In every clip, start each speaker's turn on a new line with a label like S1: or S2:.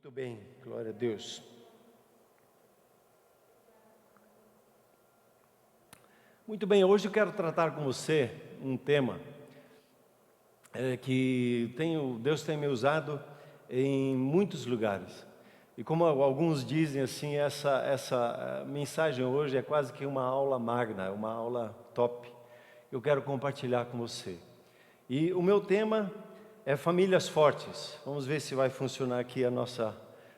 S1: Muito bem, glória a Deus. Muito bem, hoje eu quero tratar com você um tema que Deus tem me usado em muitos lugares. E como alguns dizem assim, essa mensagem hoje é quase que uma aula magna, uma aula top. Eu quero compartilhar com você. E o meu tema é famílias fortes. Vamos ver se vai funcionar aqui a nossa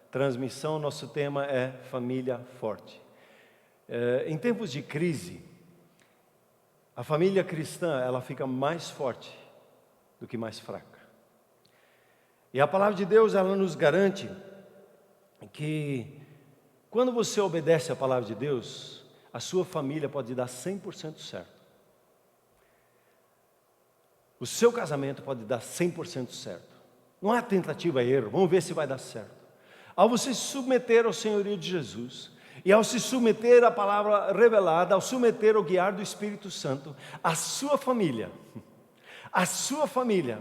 S1: transmissão. Nosso tema é família forte. Em tempos de crise, a família cristã ela fica mais forte do que mais fraca. E a palavra de Deus ela nos garante que quando você obedece à palavra de Deus, a sua família pode dar 100% certo. O seu casamento pode dar 100% certo. Não há tentativa e erro, vamos ver se vai dar certo. Ao você se submeter ao senhorio de Jesus, e ao se submeter à palavra revelada, ao submeter ao guiar do Espírito Santo, a sua família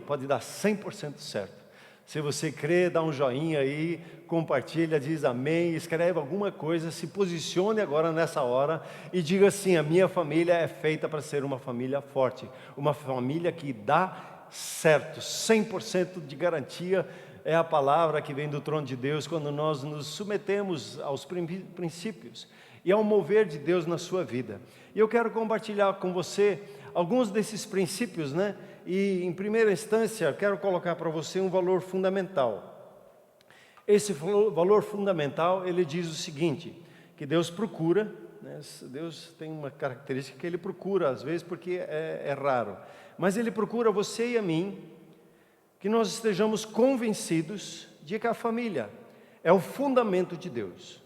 S1: pode dar 100% certo. Se você crê, dá um joinha aí, compartilha, diz amém, escreve alguma coisa, se posicione agora nessa hora e diga assim: a minha família é feita para ser uma família forte, uma família que dá certo, 100% de garantia. É a palavra que vem do trono de Deus quando nós nos submetemos aos princípios e ao mover de Deus na sua vida. E eu quero compartilhar com você alguns desses princípios, né? E em primeira instância quero colocar para você um valor fundamental. Esse valor fundamental, ele diz o seguinte, que Deus procura, né? Deus tem uma característica que Ele procura às vezes porque é raro, mas Ele procura você e a mim, que nós estejamos convencidos de que a família é o fundamento de Deus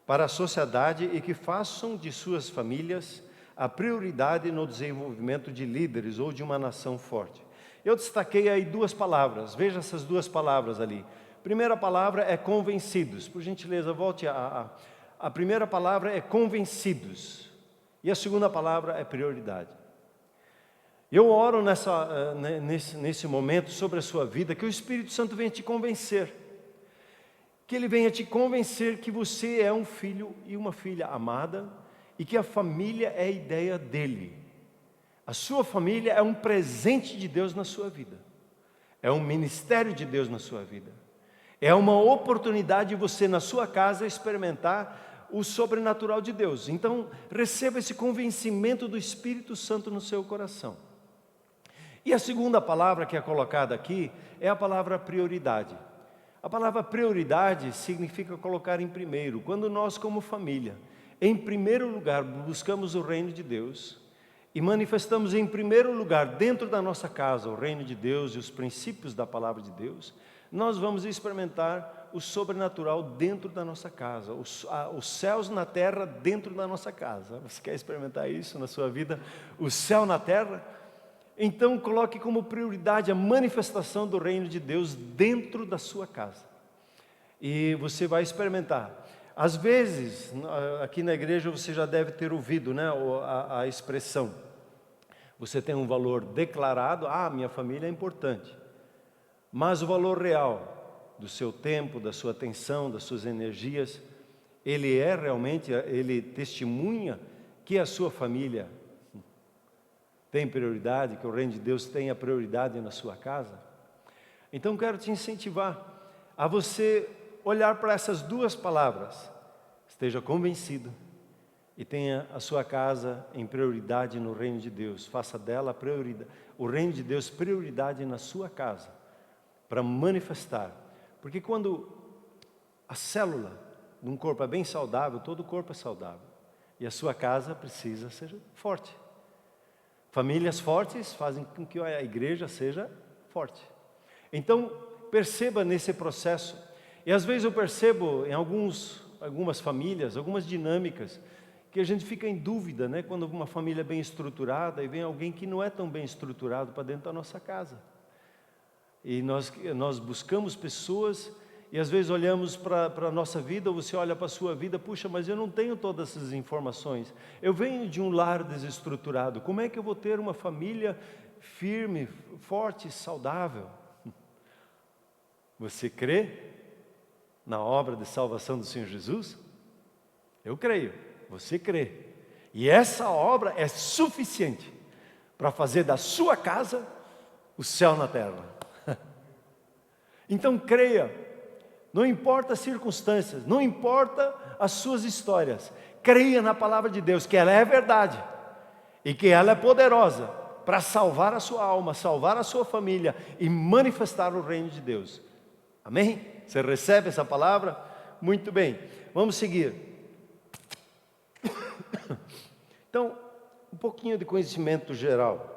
S1: para a sociedade e que façam de suas famílias a prioridade no desenvolvimento de líderes ou de uma nação forte. Eu destaquei aí duas palavras, veja essas duas palavras ali. Primeira palavra é convencidos, por gentileza volte a primeira palavra é convencidos e a segunda palavra é prioridade. Eu oro nesse momento sobre a sua vida, que o Espírito Santo venha te convencer, que Ele venha te convencer que você é um filho e uma filha amada, e que a família é a ideia dEle. A sua família é um presente de Deus na sua vida, é um ministério de Deus na sua vida, é uma oportunidade de você na sua casa experimentar o sobrenatural de Deus. Então receba esse convencimento do Espírito Santo no seu coração. E a segunda palavra que é colocada aqui é a palavra prioridade. A palavra prioridade significa colocar em primeiro. Quando nós como família, em primeiro lugar, buscamos o reino de Deus e manifestamos em primeiro lugar dentro da nossa casa o reino de Deus e os princípios da palavra de Deus, nós vamos experimentar o sobrenatural dentro da nossa casa, os céus na terra dentro da nossa casa. Você quer experimentar isso na sua vida? O céu na terra? Então coloque como prioridade a manifestação do reino de Deus dentro da sua casa. E você vai experimentar. Às vezes, aqui na igreja você já deve ter ouvido, né, a expressão. Você tem um valor declarado, minha família é importante. Mas o valor real do seu tempo, da sua atenção, das suas energias, ele testemunha que a sua família tem prioridade, que o reino de Deus tem a prioridade na sua casa. Então quero te incentivar a você olhar para essas duas palavras, esteja convencido e tenha a sua casa em prioridade no reino de Deus, faça dela o reino de Deus prioridade na sua casa, para manifestar, porque quando a célula de um corpo é bem saudável, todo o corpo é saudável, e a sua casa precisa ser forte. Famílias fortes fazem com que a igreja seja forte. Então perceba nesse processo. E às vezes eu percebo em algumas famílias, algumas dinâmicas, que a gente fica em dúvida, né? Quando uma família é bem estruturada e vem alguém que não é tão bem estruturado para dentro da nossa casa. E nós buscamos pessoas e às vezes olhamos para a nossa vida, ou você olha para a sua vida, puxa, mas eu não tenho todas essas informações. Eu venho de um lar desestruturado, como é que eu vou ter uma família firme, forte, saudável? Você crê na obra de salvação do Senhor Jesus? Eu creio, você crê. E essa obra é suficiente para fazer da sua casa o céu na terra. Então creia, não importa as circunstâncias, não importa as suas histórias, creia na palavra de Deus, que ela é verdade e que ela é poderosa para salvar a sua alma, salvar a sua família e manifestar o reino de Deus. Amém? Você recebe essa palavra? Muito bem, vamos seguir. Então, um pouquinho de conhecimento geral.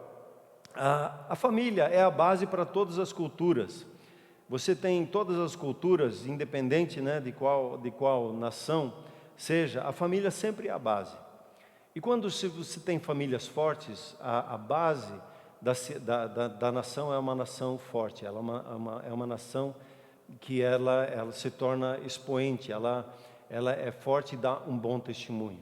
S1: A família é a base para todas as culturas. Você tem todas as culturas, independente, né, de qual nação seja, a família sempre é a base. E quando você tem famílias fortes, a base da nação é uma nação forte, ela é uma nação que ela se torna expoente, ela é forte e dá um bom testemunho.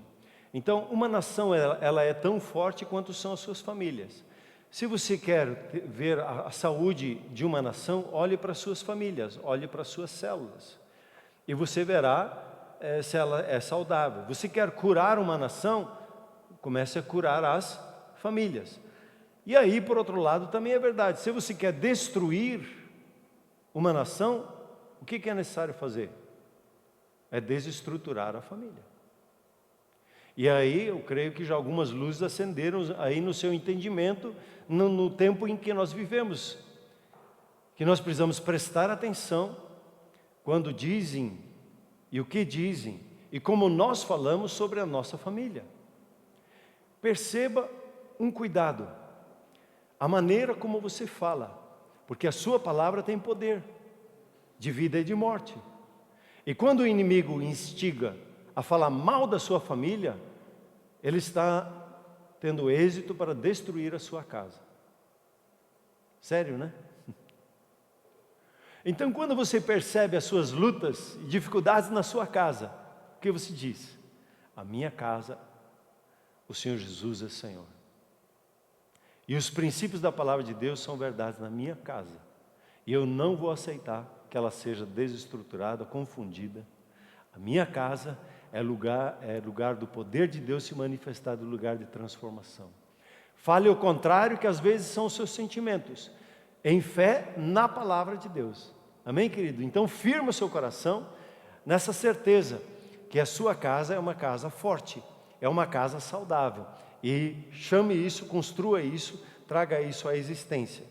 S1: Então, uma nação ela é tão forte quanto são as suas famílias. Se você quer ver a saúde de uma nação, olhe para as suas famílias, olhe para as suas células. E você verá se ela é saudável. Você quer curar uma nação, comece a curar as famílias. E aí, por outro lado, também é verdade. Se você quer destruir uma nação, o que é necessário fazer? É desestruturar a família. E aí eu creio que já algumas luzes acenderam aí no seu entendimento, no tempo em que nós vivemos, que nós precisamos prestar atenção quando dizem e o que dizem e como nós falamos sobre a nossa família. Perceba um cuidado, a maneira como você fala, porque a sua palavra tem poder de vida e de morte. E quando o inimigo instiga a falar mal da sua família, ele está tendo êxito para destruir a sua casa. Sério, né? Então, quando você percebe as suas lutas e dificuldades na sua casa, o que você diz? A minha casa, o Senhor Jesus é Senhor. E os princípios da palavra de Deus são verdades na minha casa. E eu não vou aceitar que ela seja desestruturada, confundida. A minha casa é lugar do poder de Deus se manifestar, do lugar de transformação. Fale o contrário, que às vezes são os seus sentimentos, em fé na palavra de Deus. Amém, querido? Então firma o seu coração nessa certeza que a sua casa é uma casa forte, é uma casa saudável. E chame isso, construa isso, traga isso à existência.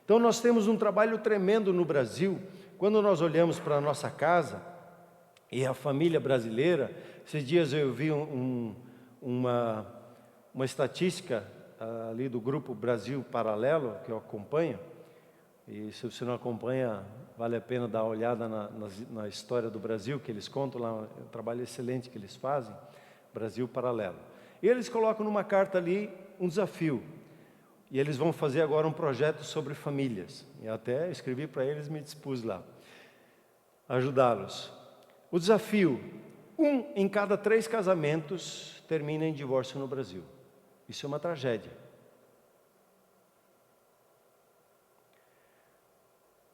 S1: Então nós temos um trabalho tremendo no Brasil. Quando nós olhamos para a nossa casa e a família brasileira, esses dias eu vi uma estatística ali do grupo Brasil Paralelo, que eu acompanho, e se você não acompanha, vale a pena dar uma olhada na história do Brasil, que eles contam lá, é um trabalho excelente que eles fazem, Brasil Paralelo. E eles colocam numa carta ali um desafio, e eles vão fazer agora um projeto sobre famílias. E até escrevi para eles, me dispus lá, ajudá-los. O desafio: 1 em cada 3 casamentos termina em divórcio no Brasil. Isso é uma tragédia.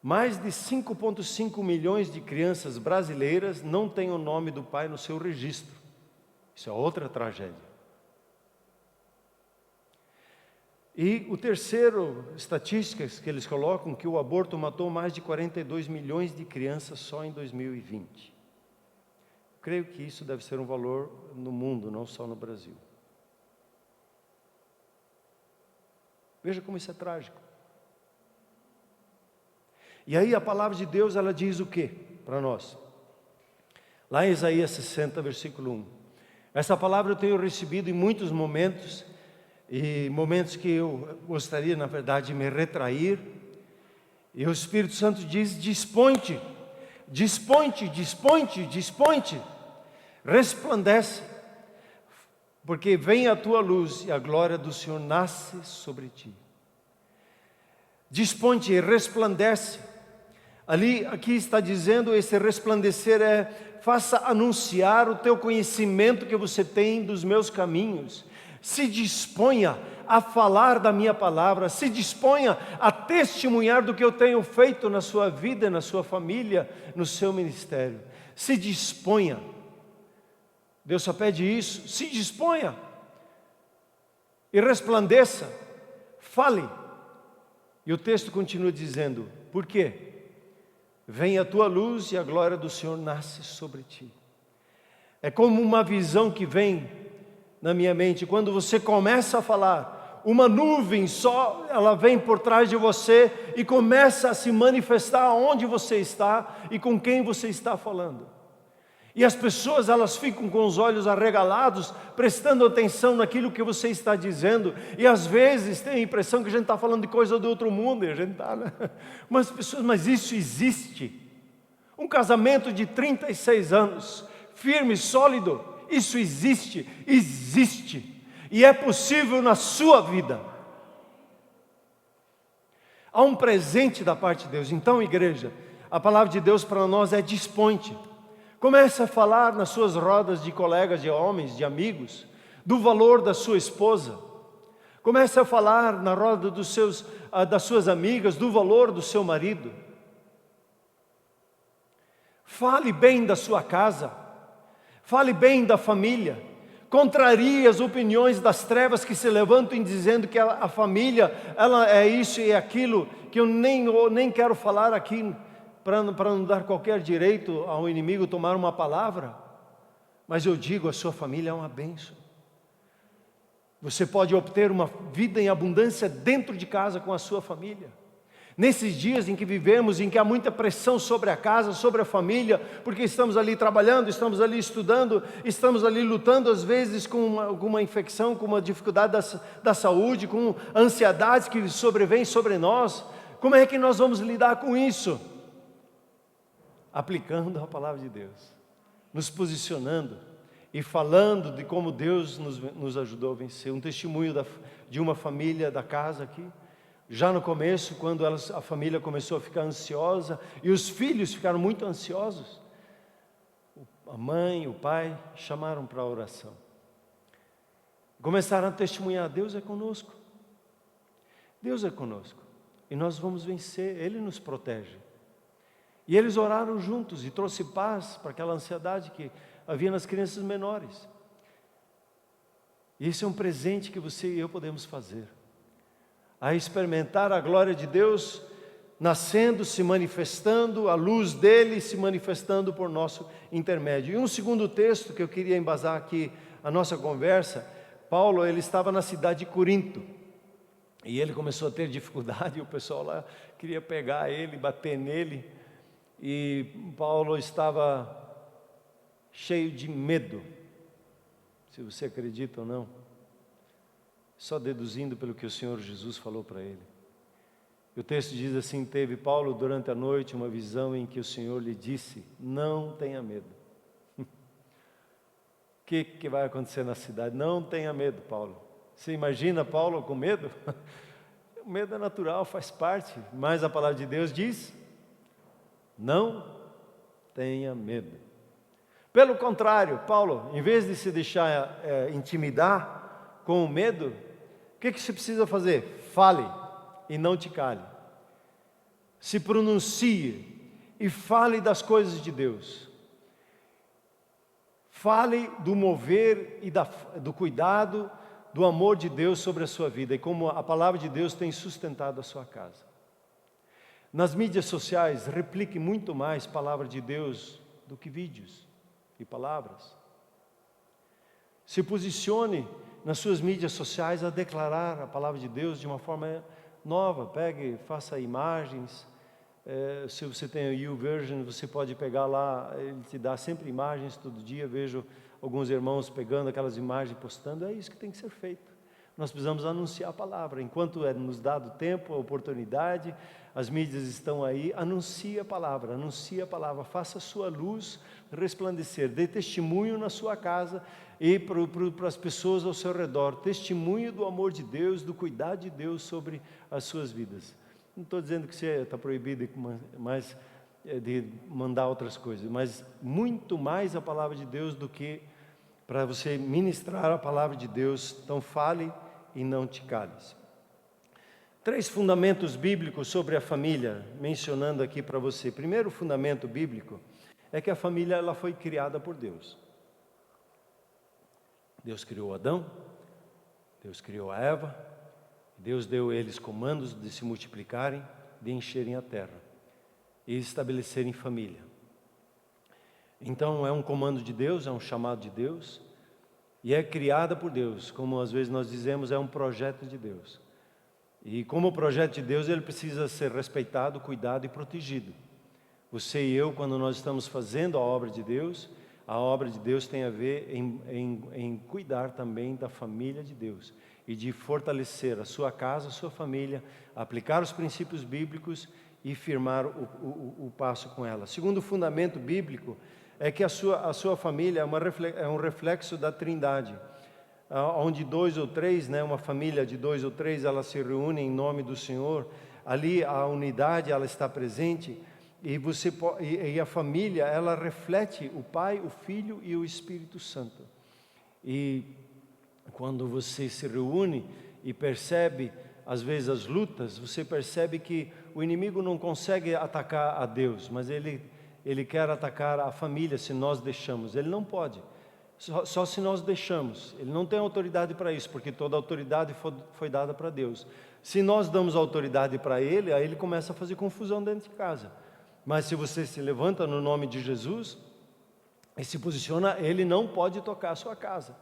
S1: Mais de 5,5 milhões de crianças brasileiras não têm o nome do pai no seu registro. Isso é outra tragédia. E o terceiro, estatísticas que eles colocam, que o aborto matou mais de 42 milhões de crianças só em 2020. Creio que isso deve ser um valor no mundo, não só no Brasil. Veja como isso é trágico. E aí a palavra de Deus, ela diz o quê para nós? Lá em Isaías 60, versículo 1. Essa palavra eu tenho recebido em muitos momentos, e momentos que eu gostaria, na verdade, de me retrair. E o Espírito Santo diz: dispõe-te, dispõe-te, dispõe-te, dispõe-te, resplandece, porque vem a tua luz e a glória do Senhor nasce sobre ti. Dispõe-te e resplandece. Aqui está dizendo, esse resplandecer faça anunciar o teu conhecimento que você tem dos meus caminhos. Se disponha a falar da minha palavra, se disponha a testemunhar do que eu tenho feito na sua vida, na sua família, no seu ministério. Se disponha. Deus só pede isso, se disponha. E resplandeça, fale. E o texto continua dizendo, por quê? Venha a tua luz e a glória do Senhor nasce sobre ti. É como uma visão que vem na minha mente, quando você começa a falar, uma nuvem só, ela vem por trás de você e começa a se manifestar onde você está e com quem você está falando. E as pessoas, elas ficam com os olhos arregalados, prestando atenção naquilo que você está dizendo, e às vezes tem a impressão que a gente está falando de coisa do outro mundo, e a gente está, né? Mas isso existe. Um casamento de 36 anos, firme, sólido, isso existe, e é possível na sua vida. Há um presente da parte de Deus. Então, igreja, a palavra de Deus para nós é dispõe-te. Comece a falar nas suas rodas de colegas, de homens, de amigos, do valor da sua esposa. Comece a falar na roda das suas amigas, do valor do seu marido. Fale bem da sua casa. Fale bem da família. Contrarie as opiniões das trevas que se levantam dizendo que a família, ela é isso e é aquilo, que eu nem quero falar aqui, para não dar qualquer direito ao inimigo tomar uma palavra. Mas eu digo, a sua família é uma bênção. Você pode obter uma vida em abundância dentro de casa com a sua família. Nesses dias em que vivemos, em que há muita pressão sobre a casa, sobre a família, porque estamos ali trabalhando, estamos ali estudando, estamos ali lutando às vezes com alguma infecção, com uma dificuldade da saúde, com ansiedades que sobrevêm sobre nós. Como é que nós vamos lidar com isso? Aplicando a palavra de Deus, nos posicionando e falando de como Deus nos ajudou a vencer. Um testemunho de uma família da casa aqui, já no começo, quando a família começou a ficar ansiosa, e os filhos ficaram muito ansiosos, a mãe, o pai, chamaram para a oração. Começaram a testemunhar, Deus é conosco. Deus é conosco, e nós vamos vencer, Ele nos protege. E eles oraram juntos e trouxe paz para aquela ansiedade que havia nas crianças menores. E esse é um presente que você e eu podemos fazer. A experimentar a glória de Deus, nascendo, se manifestando, a luz dele se manifestando por nosso intermédio. E um segundo texto que eu queria embasar aqui a nossa conversa, Paulo, ele estava na cidade de Corinto. E ele começou a ter dificuldade, e o pessoal lá queria pegar ele, bater nele. E Paulo estava cheio de medo, se você acredita ou não, só deduzindo pelo que o Senhor Jesus falou para ele. E o texto diz assim, teve Paulo durante a noite uma visão em que o Senhor lhe disse, não tenha medo. O que vai acontecer na cidade? Não tenha medo, Paulo. Você imagina Paulo com medo? O medo é natural, faz parte, mas a palavra de Deus diz, não tenha medo. Pelo contrário, Paulo, em vez de se deixar intimidar com o medo, o que você precisa fazer? Fale e não te cale. Se pronuncie e fale das coisas de Deus. Fale do mover e do cuidado, do amor de Deus sobre a sua vida e como a palavra de Deus tem sustentado a sua casa. Nas mídias sociais, replique muito mais palavra de Deus do que vídeos e palavras. Se posicione nas suas mídias sociais a declarar a palavra de Deus de uma forma nova. Pegue, faça imagens. Se você tem o YouVersion, você pode pegar lá, ele te dá sempre imagens todo dia. Vejo alguns irmãos pegando aquelas imagens e postando. É isso que tem que ser feito. Nós precisamos anunciar a palavra. Enquanto é nos dado tempo, a oportunidade, as mídias estão aí, anuncie a palavra, faça a sua luz resplandecer, dê testemunho na sua casa e para as pessoas ao seu redor, testemunho do amor de Deus, do cuidado de Deus sobre as suas vidas. Não estou dizendo que você está proibido de mandar outras coisas, mas muito mais a palavra de Deus do que para você ministrar a palavra de Deus. Então fale e não te cales. 3 fundamentos bíblicos sobre a família, mencionando aqui para você. Primeiro fundamento bíblico é que a família ela foi criada por Deus. Deus criou Adão, Deus criou a Eva, Deus deu a eles comandos de se multiplicarem, de encherem a terra e estabelecerem família. Então é um comando de Deus, é um chamado de Deus, e é criada por Deus, como às vezes nós dizemos, é um projeto de Deus. E como projeto de Deus, ele precisa ser respeitado, cuidado e protegido. Você e eu, quando nós estamos fazendo a obra de Deus tem a ver em cuidar também da família de Deus e de fortalecer a sua casa, a sua família, aplicar os princípios bíblicos e firmar o passo com ela. Segundo fundamento bíblico é que a sua família é um reflexo da Trindade, onde 2 ou 3, uma família de 2 ou 3, ela se reúne em nome do Senhor. Ali a unidade ela está presente. E a família, ela reflete o Pai, o Filho e o Espírito Santo. E quando você se reúne e percebe, às vezes, as lutas, você percebe que o inimigo não consegue atacar a Deus, mas ele quer atacar a família se nós deixamos. Ele não pode, só se nós deixamos. Ele não tem autoridade para isso, porque toda autoridade foi dada para Deus. Se nós damos autoridade para ele, aí ele começa a fazer confusão dentro de casa. Mas se você se levanta no nome de Jesus e se posiciona, ele não pode tocar a sua casa.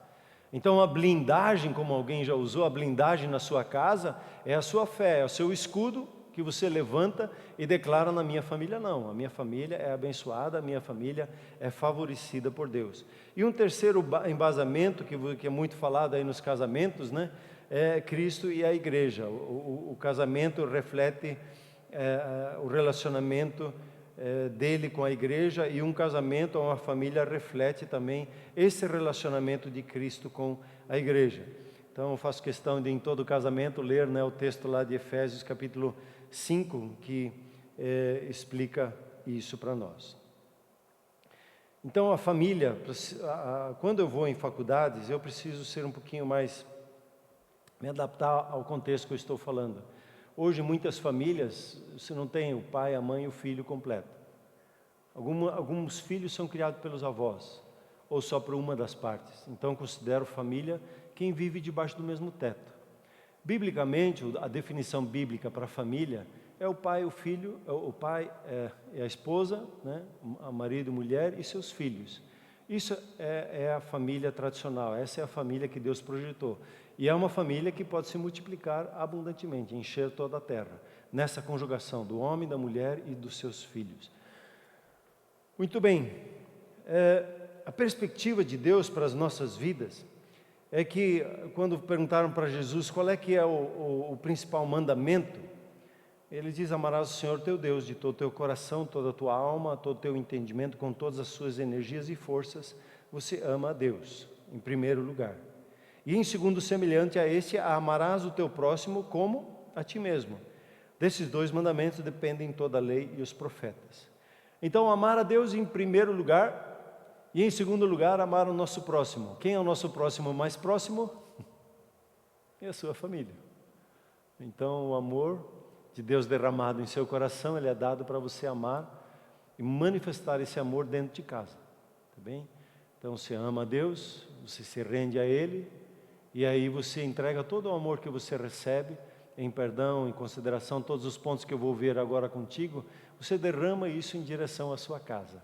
S1: Então a blindagem, como alguém já usou, a blindagem na sua casa é a sua fé, é o seu escudo que você levanta e declara: na minha família não, a minha família é abençoada, a minha família é favorecida por Deus. E um terceiro embasamento que é muito falado aí nos casamentos, é Cristo e a igreja. O casamento reflete o relacionamento dele com a igreja, e um casamento ou uma família reflete também esse relacionamento de Cristo com a igreja. Então eu faço questão de, em todo casamento, ler o texto lá de Efésios capítulo 5, que explica isso para nós. Então a família, quando eu vou em faculdades, eu preciso ser um pouquinho mais, me adaptar ao contexto que eu estou falando. Hoje, muitas famílias, você não tem o pai, a mãe e o filho completo. Alguns filhos são criados pelos avós, ou só por uma das partes. Então, considero família quem vive debaixo do mesmo teto. Biblicamente, a definição bíblica para família é o pai, o filho, o pai é a esposa, a marido e mulher e seus filhos. Isso é a família tradicional, essa é a família que Deus projetou. E é uma família que pode se multiplicar abundantemente, encher toda a terra, nessa conjugação do homem, da mulher e dos seus filhos. Muito bem, a perspectiva de Deus para as nossas vidas é que, quando perguntaram para Jesus qual é que é o principal mandamento, ele diz: amarás o Senhor teu Deus de todo o teu coração, toda a tua alma, todo o teu entendimento, com todas as suas energias e forças. Você ama a Deus, em primeiro lugar. E em segundo, semelhante a este, amarás o teu próximo como a ti mesmo. Desses 2 mandamentos dependem toda a lei e os profetas. Então, amar a Deus em primeiro lugar, e em segundo lugar, amar o nosso próximo. Quem é o nosso próximo mais próximo? É a sua família. Então, o amor de Deus derramado em seu coração, ele é dado para você amar e manifestar esse amor dentro de casa, tá bem? Então você ama a Deus, você se rende a Ele, e aí você entrega todo o amor que você recebe, em perdão, em consideração, todos os pontos que eu vou ver agora contigo, você derrama isso em direção à sua casa.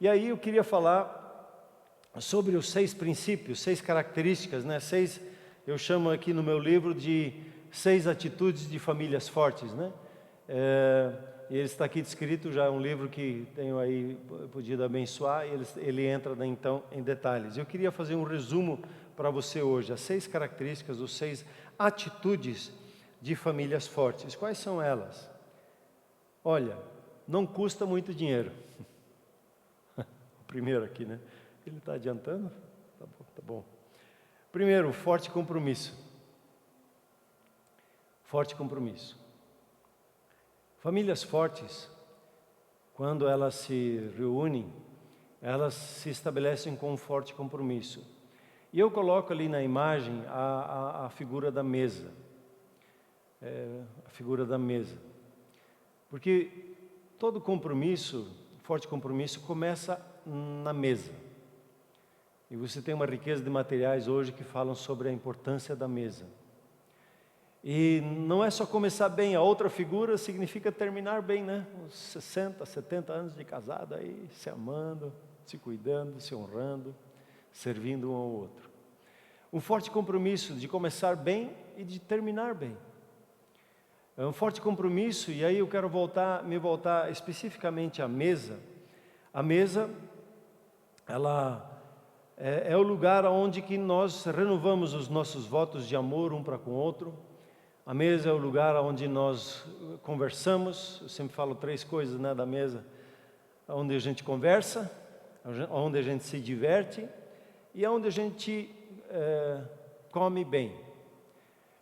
S1: E aí eu queria falar sobre os 6 princípios, 6 características, 6, eu chamo aqui no meu livro de 6 atitudes de famílias fortes, e ele está aqui descrito, já é um livro que tenho aí podido abençoar, e ele entra então em detalhes. Eu queria fazer um resumo para você hoje, as 6 características, os 6 atitudes de famílias fortes. Quais são elas? Olha, não custa muito dinheiro. O primeiro aqui, Ele está adiantando? Tá bom. Primeiro, forte compromisso. Forte compromisso. Famílias fortes, quando elas se reúnem, elas se estabelecem com um forte compromisso. E eu coloco ali na imagem a figura da mesa. A figura da mesa. Porque todo compromisso forte compromisso começa na mesa. E você tem uma riqueza de materiais hoje que falam sobre a importância da mesa. E não é só começar bem, a outra figura significa terminar bem, né? Uns 60, 70 anos de casado aí, se amando, se cuidando, se honrando, servindo um ao outro. Um forte compromisso de começar bem e de terminar bem. É um forte compromisso, e aí eu quero me voltar especificamente à mesa. A mesa, ela é o lugar onde que nós renovamos os nossos votos de amor um para com o outro. A mesa é o lugar onde nós conversamos. Eu sempre falo 3 coisas, né, da mesa: onde a gente conversa, onde a gente se diverte e onde a gente come bem.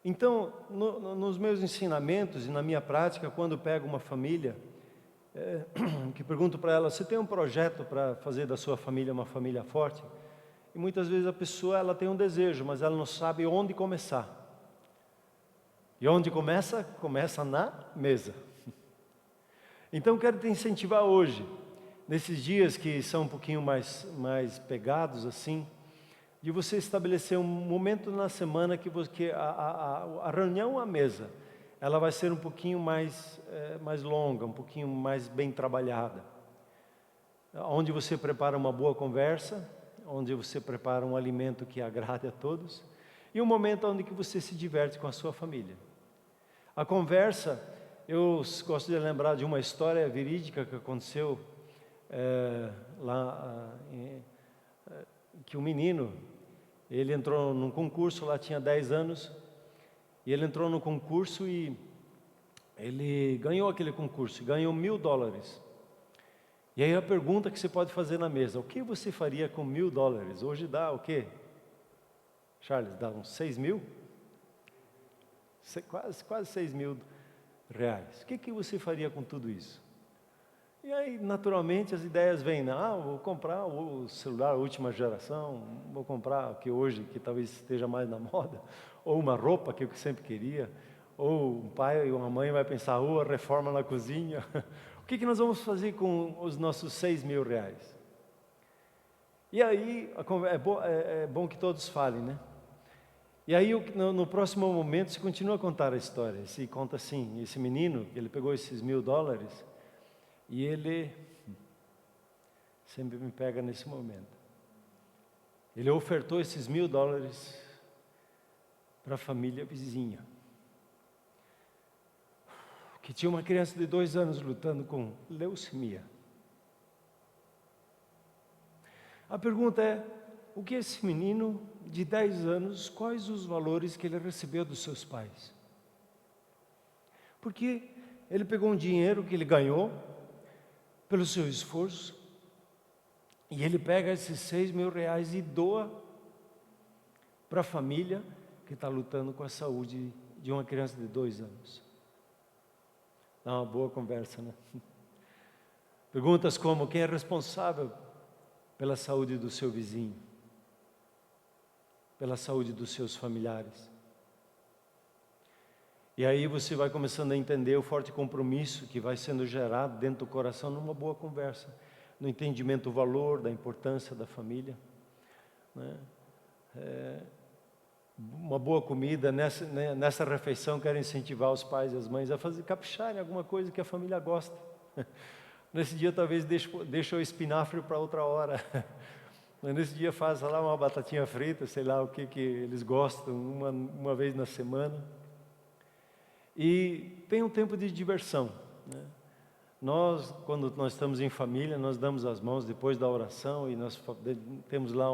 S1: Então, nos meus ensinamentos e na minha prática, quando pego uma família, que pergunto para ela: você tem um projeto para fazer da sua família uma família forte? E muitas vezes a pessoa, ela tem um desejo, mas ela não sabe onde começar. E onde começa? Começa na mesa. Então quero te incentivar hoje, nesses dias que são um pouquinho mais pegados assim, de você estabelecer um momento na semana que a reunião à mesa, ela vai ser um pouquinho mais longa, um pouquinho mais bem trabalhada. Onde você prepara uma boa conversa, onde você prepara um alimento que agrade a todos, e um momento onde que você se diverte com a sua família. A conversa, eu gosto de lembrar de uma história verídica que aconteceu que um menino, ele entrou num concurso, lá tinha 10 anos, e ele entrou no concurso e ele ganhou aquele concurso, ganhou $1.000. E aí a pergunta que você pode fazer na mesa: o que você faria com $1.000? Hoje dá o quê? Charles, dá uns 6 mil? Quase 6 mil reais. O que você faria com tudo isso? E aí, naturalmente, as ideias vêm, né? Vou comprar o celular última geração, vou comprar que hoje, que talvez esteja mais na moda, ou uma roupa que eu sempre queria, ou um pai ou uma mãe vai pensar: a reforma na cozinha. O que nós vamos fazer com os nossos 6 mil reais? E aí, é bom que todos falem, né? E aí, no próximo momento, se continua a contar a história. Se conta assim: esse menino, ele pegou esses $1.000, e ele sempre me pega nesse momento. Ele ofertou esses $1.000 para a família vizinha, que tinha uma criança de 2 anos lutando com leucemia. A pergunta é: o que esse menino de 10 anos, quais os valores que ele recebeu dos seus pais? Porque ele pegou um dinheiro que ele ganhou pelo seu esforço, e ele pega esses 6 mil reais e doa para a família que está lutando com a saúde de uma criança de 2 anos. Dá uma boa conversa, né? Perguntas como: quem é responsável pela saúde do seu vizinho? Pela saúde dos seus familiares? E aí você vai começando a entender o forte compromisso que vai sendo gerado dentro do coração numa boa conversa, no entendimento do valor, da importância da família, né? Uma boa comida, nessa refeição quero incentivar os pais e as mães a capricharem alguma coisa que a família gosta. Nesse dia talvez deixa o espinafre para outra hora. Mas nesse dia faça lá uma batatinha frita, sei lá o que eles gostam, uma vez na semana. E tem um tempo de diversão, né? Quando nós estamos em família, nós damos as mãos depois da oração, e nós temos lá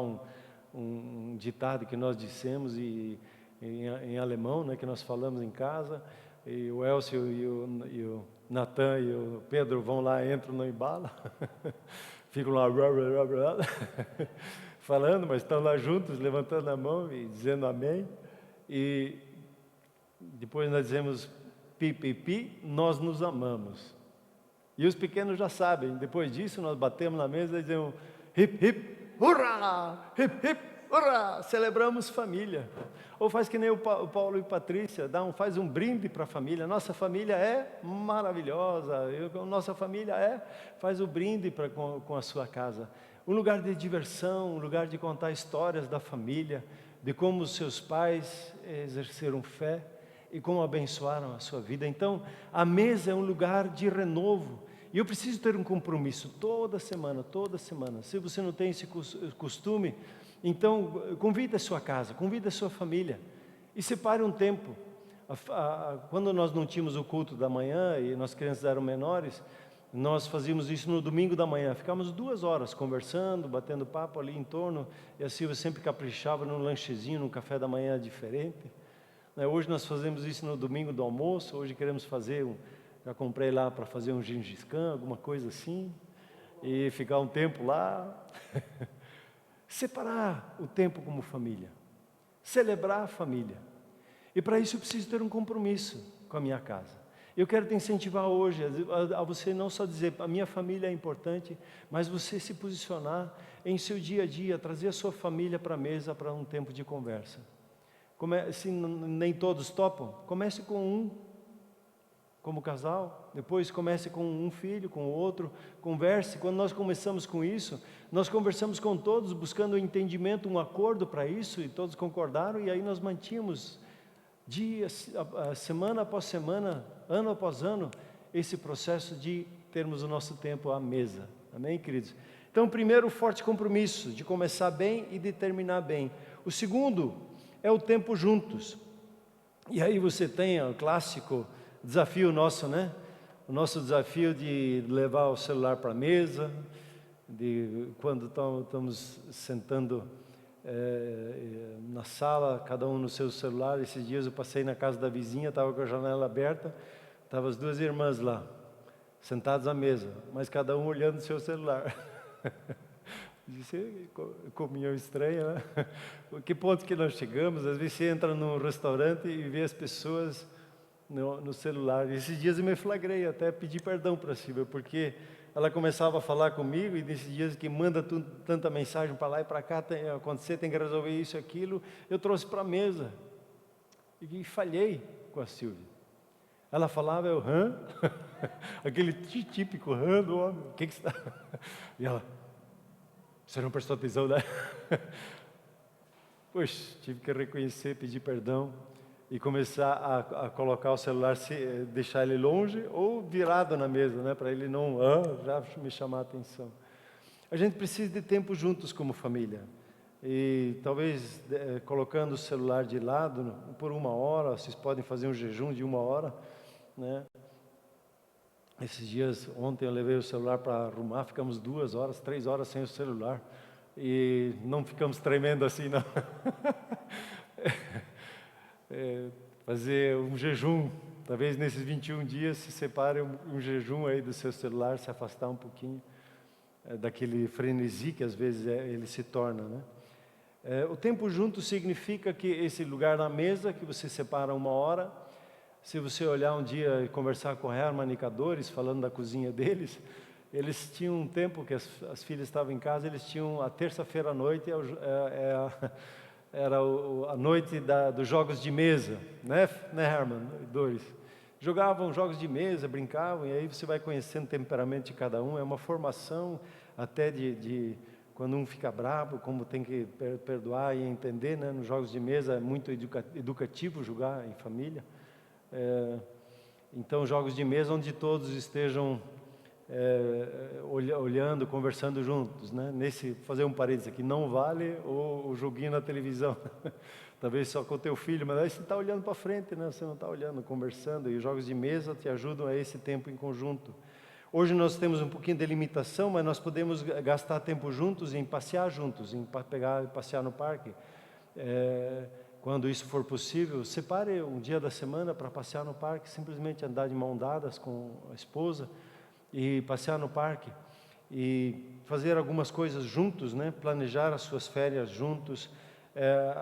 S1: um ditado que nós dissemos em alemão, né, que nós falamos em casa, e o Elcio e o Natan e o Pedro vão lá, entram no embalo, ficam lá falando, mas estão lá juntos, levantando a mão e dizendo amém. E depois nós dizemos pi, pi, pi, nós nos amamos. E os pequenos já sabem. Depois disso nós batemos na mesa e dizemos hip, hip, hurra, hip, hip, ora, celebramos família. Ou faz que nem o Paulo e Patrícia, faz um brinde para a família. Nossa família é maravilhosa, nossa família faz o brinde com a sua casa. Um lugar de diversão, um lugar de contar histórias da família, de como os seus pais exerceram fé e como abençoaram a sua vida. Então, a mesa é um lugar de renovo. E eu preciso ter um compromisso toda semana. Se você não tem esse costume, então convide a sua casa, convide a sua família e separe um tempo. Quando nós não tínhamos o culto da manhã e nossas crianças eram menores, nós fazíamos isso no domingo da manhã. Ficávamos 2 horas conversando, batendo papo ali em torno, e a Silvia sempre caprichava num lanchezinho, num café da manhã diferente. Hoje nós fazemos isso no domingo do almoço. Hoje queremos fazer já comprei lá para fazer um Gengis Khan, alguma coisa assim, e ficar um tempo lá. Separar o tempo como família, celebrar a família. E para isso eu preciso ter um compromisso com a minha casa. Eu quero te incentivar hoje a você não só dizer a minha família é importante, mas você se posicionar em seu dia a dia, trazer a sua família para a mesa para um tempo de conversa. Se nem todos topam, comece com um, como casal, depois comece com um filho, com o outro, converse. Quando nós começamos com isso, nós conversamos com todos, buscando um entendimento, um acordo para isso, e todos concordaram, e aí nós mantínhamos semana após semana, ano após ano, esse processo de termos o nosso tempo à mesa. Amém, queridos? Então, primeiro, o forte compromisso de começar bem e de terminar bem. O segundo é o tempo juntos. E aí você tem o clássico desafio nosso, né? O nosso desafio de levar o celular para a mesa, de quando estamos sentando na sala, cada um no seu celular. Esses dias eu passei na casa da vizinha, estava com a janela aberta, estavam as 2 irmãs lá, sentadas à mesa, mas cada um olhando o seu celular. Disse, comunhão estranha, né? Que ponto que nós chegamos? Às vezes você entra num restaurante e vê as pessoas no celular. E esses dias eu me flagrei, até pedi perdão para a Silvia, porque ela começava a falar comigo, e nesses dias que manda tanta mensagem para lá e para cá, tem que resolver isso e aquilo, eu trouxe para a mesa, e falhei com a Silvia. Ela falava, eu, hã? Aquele típico hã do homem, o que você está... E ela, você não prestou atenção, né? Poxa, tive que reconhecer, pedir perdão, e começar a colocar o celular, deixar ele longe ou virado na mesa, né? Para ele não já me chamar a atenção. A gente precisa de tempo juntos como família. E talvez colocando o celular de lado por 1 hora, vocês podem fazer um jejum de 1 hora, né? Esses dias, ontem eu levei o celular para arrumar, ficamos 2 horas, 3 horas sem o celular, e não ficamos tremendo assim, não. Fazer um jejum, talvez nesses 21 dias se separe um jejum aí do seu celular, se afastar um pouquinho daquele frenesi que às vezes ele se torna, né? O tempo junto significa que esse lugar na mesa que você separa 1 hora, se você olhar um dia e conversar com Herman e Cadores, falando da cozinha deles, eles tinham um tempo que as filhas estavam em casa, eles tinham a terça-feira à noite, era a noite dos jogos de mesa, né Herman e Doris? Jogavam jogos de mesa, brincavam, e aí você vai conhecendo o temperamento de cada um. É uma formação até de quando um fica bravo, como tem que perdoar e entender, né? Nos jogos de mesa é muito educativo jogar em família. Então, jogos de mesa onde todos estejam olhando, conversando juntos, né? Fazer um parênteses aqui, não vale o joguinho na televisão, talvez só com o teu filho, mas aí você está olhando para frente, né? Você não está olhando, conversando, e os jogos de mesa te ajudam a esse tempo em conjunto. Hoje nós temos um pouquinho de limitação, mas nós podemos gastar tempo juntos em passear juntos, em pegar e passear no parque. Quando isso for possível, separe um dia da semana para passear no parque, simplesmente andar de mão dadas com a esposa e passear no parque e fazer algumas coisas juntos, né? Planejar as suas férias juntos.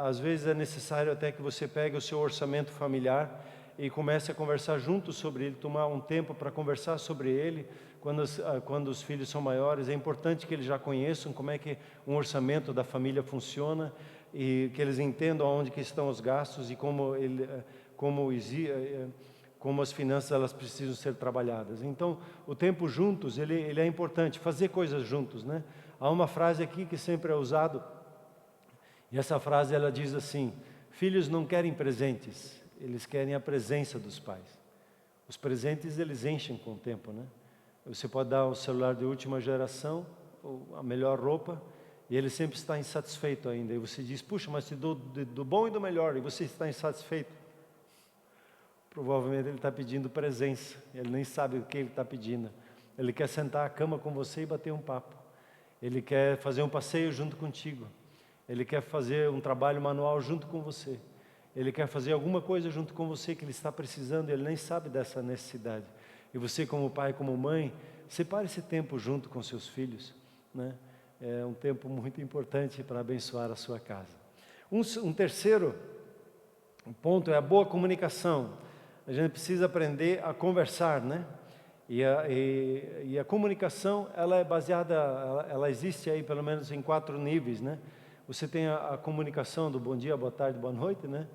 S1: Às vezes é necessário até que você pegue o seu orçamento familiar e comece a conversar juntos sobre ele, tomar um tempo para conversar sobre ele. Quando os filhos são maiores, é importante que eles já conheçam como é que um orçamento da família funciona. e que eles entendam onde que estão os gastos e como as finanças elas precisam ser trabalhadas. Então, o tempo juntos, ele é importante, fazer coisas juntos, né? Há uma frase aqui que sempre é usado, e essa frase ela diz assim: filhos não querem presentes, eles querem a presença dos pais. Os presentes eles enchem com o tempo, né? Você pode dar o celular de última geração, ou a melhor roupa, e ele sempre está insatisfeito ainda. E você diz: puxa, mas te dou do bom e do melhor, e você está insatisfeito. Provavelmente ele está pedindo presença, ele nem sabe o que ele está pedindo. Ele quer sentar à cama com você e bater um papo. Ele quer fazer um passeio junto contigo. Ele quer fazer um trabalho manual junto com você. Ele quer fazer alguma coisa junto com você que ele está precisando, ele nem sabe dessa necessidade. E você, como pai, como mãe, separe esse tempo junto com seus filhos, né? É um tempo muito importante para abençoar a sua casa. Um terceiro ponto é a boa comunicação. A gente precisa aprender a conversar, né? E a comunicação, ela é baseada, ela existe aí pelo menos em 4 níveis, né? Você tem a comunicação do bom dia, boa tarde, boa noite, né?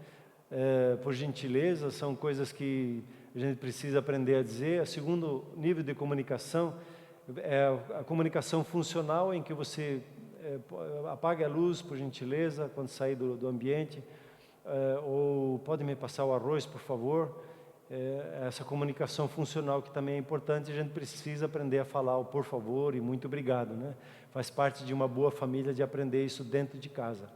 S1: Por gentileza, são coisas que a gente precisa aprender a dizer. O segundo nível de comunicação é a comunicação funcional, em que você apague a luz, por gentileza, quando sair do ambiente, ou pode me passar o arroz, por favor. Essa comunicação funcional que também é importante, a gente precisa aprender a falar o por favor e muito obrigado, né? Faz parte de uma boa família de aprender isso dentro de casa.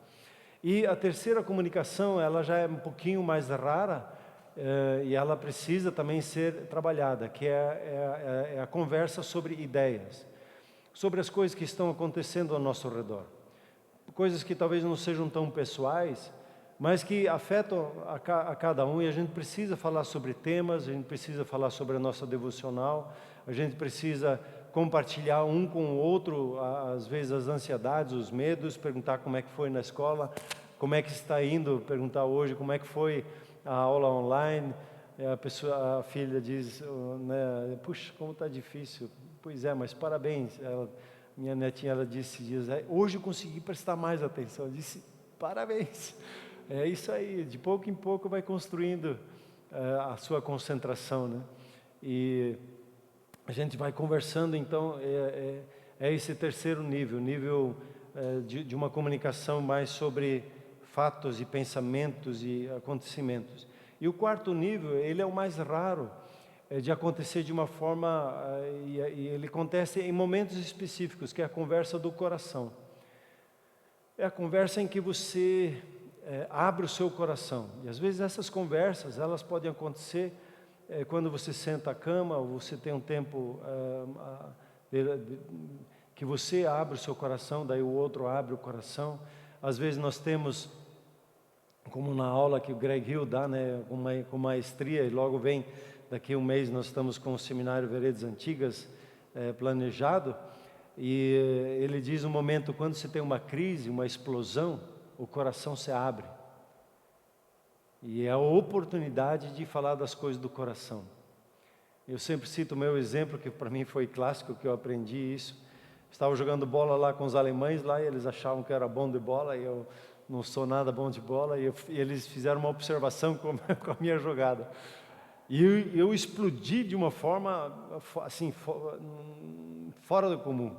S1: E a terceira comunicação, ela já é um pouquinho mais rara, e ela precisa também ser trabalhada, que é a conversa sobre ideias, sobre as coisas que estão acontecendo ao nosso redor. Coisas que talvez não sejam tão pessoais, mas que afetam a cada um, e a gente precisa falar sobre temas, a gente precisa falar sobre a nossa devocional, a gente precisa compartilhar um com o outro, às vezes as ansiedades, os medos, perguntar como é que foi na escola, como é que está indo, perguntar hoje como é que foi a aula online. A filha diz, né, puxa, como está difícil. Pois é, mas parabéns. Minha netinha, ela disse, hoje eu consegui prestar mais atenção. Eu disse, parabéns. É isso aí, de pouco em pouco vai construindo a sua concentração, né? E a gente vai conversando, então, é esse terceiro nível de uma comunicação mais sobre fatos e pensamentos e acontecimentos. E o quarto nível, ele é o mais raro de acontecer de uma forma, e ele acontece em momentos específicos, que é a conversa do coração. É a conversa em que você abre o seu coração. E às vezes essas conversas, elas podem acontecer quando você senta à cama, ou você tem um tempo que você abre o seu coração, daí o outro abre o coração. Às vezes nós temos, como na aula que o Greg Hill dá, né, com maestria, e logo vem, daqui a um mês nós estamos com o seminário Veredas Antigas planejado, e ele diz um momento, quando você tem uma crise, uma explosão, o coração se abre. E é a oportunidade de falar das coisas do coração. Eu sempre cito o meu exemplo, que para mim foi clássico, que eu aprendi isso. Estava jogando bola lá com os alemães, lá, e eles achavam que eu era bom de bola, e eu não sou nada bom de bola, e eles fizeram uma observação com a minha jogada. E eu explodi de uma forma, assim, fora do comum.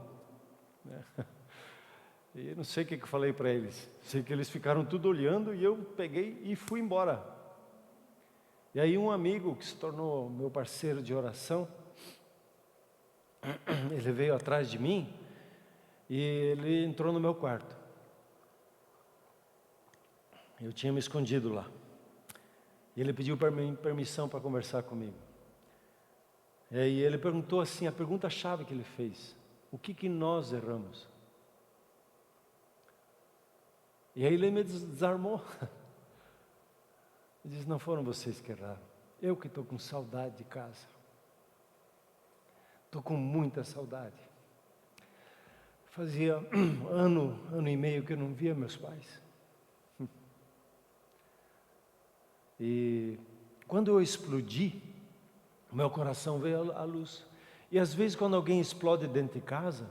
S1: E não sei o que eu falei para eles. Sei que eles ficaram tudo olhando e eu peguei e fui embora. E aí um amigo que se tornou meu parceiro de oração, ele veio atrás de mim e ele entrou no meu quarto. Eu tinha me escondido lá. E ele pediu permissão para conversar comigo. E aí ele perguntou assim, a pergunta-chave que ele fez: o que nós erramos? E aí ele me desarmou. Ele disse, não foram vocês que erraram. Eu que estou com saudade de casa. Estou com muita saudade. Fazia ano e meio que eu não via meus pais. E quando eu explodi, meu coração veio à luz. E às vezes quando alguém explode dentro de casa,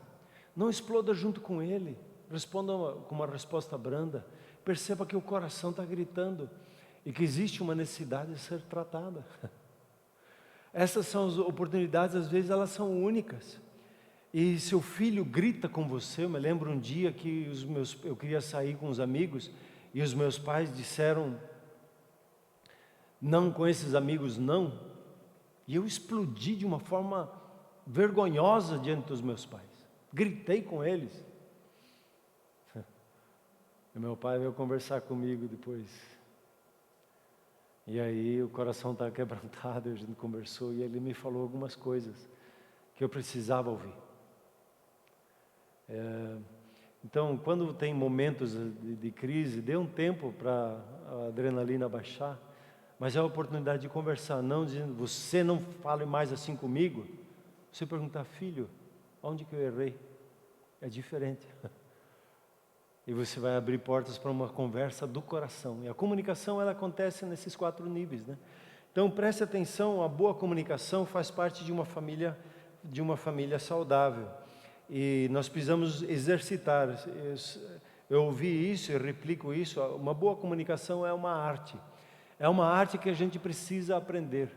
S1: não exploda junto com ele. responda com uma resposta branda. Perceba que o coração está gritando e que existe uma necessidade de ser tratada. Essas são as oportunidades, às vezes elas são únicas. E seu filho grita com você. Eu me lembro um dia que eu queria sair com os amigos e os meus pais disseram não com esses amigos não. E eu explodi de uma forma vergonhosa diante dos meus pais. Gritei com eles. E meu pai veio conversar comigo depois. E aí o coração estava quebrantado, a gente conversou e ele me falou algumas coisas que eu precisava ouvir. Então, quando tem momentos de crise, dê um tempo para a adrenalina baixar, mas é a oportunidade de conversar, não dizendo, você não fale mais assim comigo. Você perguntar, filho, onde que eu errei? É diferente. E você vai abrir portas para uma conversa do coração. E a comunicação, ela acontece nesses 4 níveis, né? Então, preste atenção, a boa comunicação faz parte de uma família saudável. E nós precisamos exercitar. Eu ouvi isso e replico isso. Uma boa comunicação é uma arte. É uma arte que a gente precisa aprender.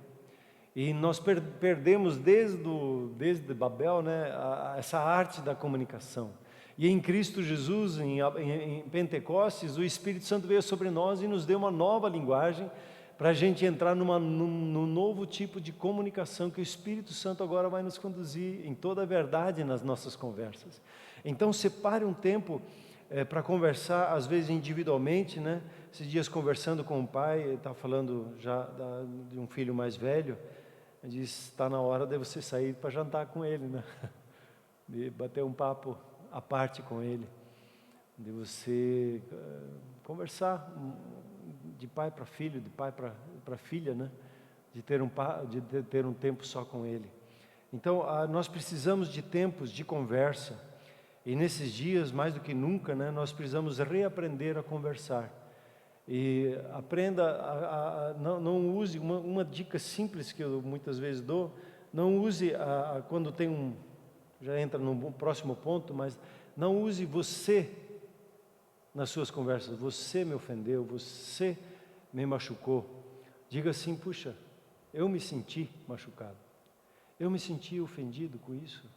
S1: E nós perdemos desde Babel, né, essa arte da comunicação. E em Cristo Jesus, em Pentecostes, o Espírito Santo veio sobre nós e nos deu uma nova linguagem para a gente entrar num novo tipo de comunicação que o Espírito Santo agora vai nos conduzir em toda a verdade nas nossas conversas. Então separe um tempo para conversar, às vezes individualmente, né? Esses dias conversando com o pai, ele estava falando já de um filho mais velho, ele disse, está na hora de você sair para jantar com ele, né? De bater um papo à parte com ele, de você conversar de pai para filho, de pai para filha, né? De ter um tempo só com ele. Então, nós precisamos de tempos de conversa, e nesses dias, mais do que nunca, né, nós precisamos reaprender a conversar. E aprenda, não use, uma dica simples que eu muitas vezes dou, não use, quando tem já entra no próximo ponto, mas não use você nas suas conversas. Você me ofendeu, você me machucou. Diga assim, puxa, eu me senti machucado. Eu me senti ofendido com isso.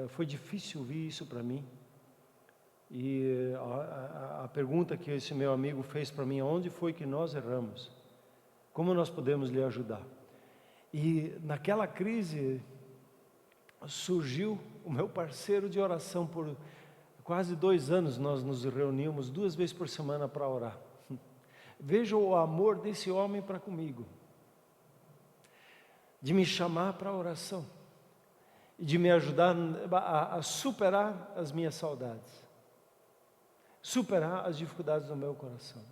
S1: Foi difícil ouvir isso para mim. E a pergunta que esse meu amigo fez para mim, onde foi que nós erramos? Como nós podemos lhe ajudar? E naquela crise surgiu o meu parceiro de oração. Por quase 2 anos nós nos reuníamos 2 vezes por semana para orar. Veja o amor desse homem para comigo, de me chamar para a oração e de me ajudar a superar as minhas saudades, superar as dificuldades do meu coração.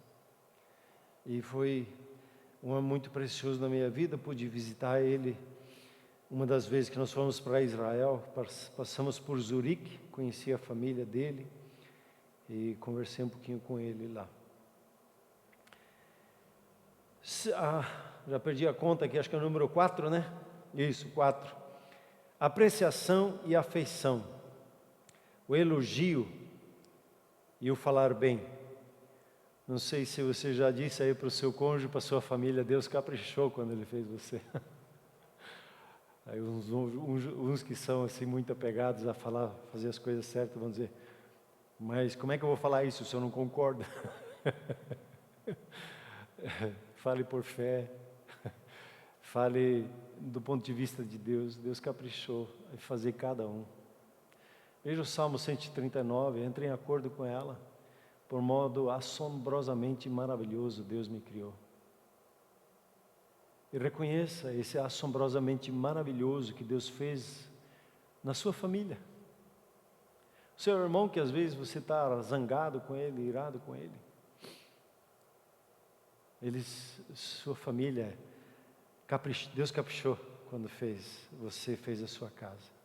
S1: E foi muito precioso na minha vida. Pude visitar ele uma das vezes que nós fomos para Israel, passamos por Zurique, conheci a família dele e conversei um pouquinho com ele lá. Já perdi a conta aqui, acho que é o número 4, né? Isso, 4. Apreciação e afeição, o elogio e o falar bem. Não sei se você já disse aí para o seu cônjuge, para a sua família, Deus caprichou quando Ele fez você. Aí uns que são assim muito apegados a fazer as coisas certas, vão dizer, mas como é que eu vou falar isso se eu não concordo? Fale por fé, fale do ponto de vista de Deus. Deus caprichou em fazer cada um. Veja o Salmo 139, entre em acordo com ela. Por modo assombrosamente maravilhoso Deus me criou. E reconheça esse assombrosamente maravilhoso que Deus fez na sua família. O seu irmão que às vezes você está zangado com ele, irado com ele. Sua família, Deus caprichou quando você fez a sua casa.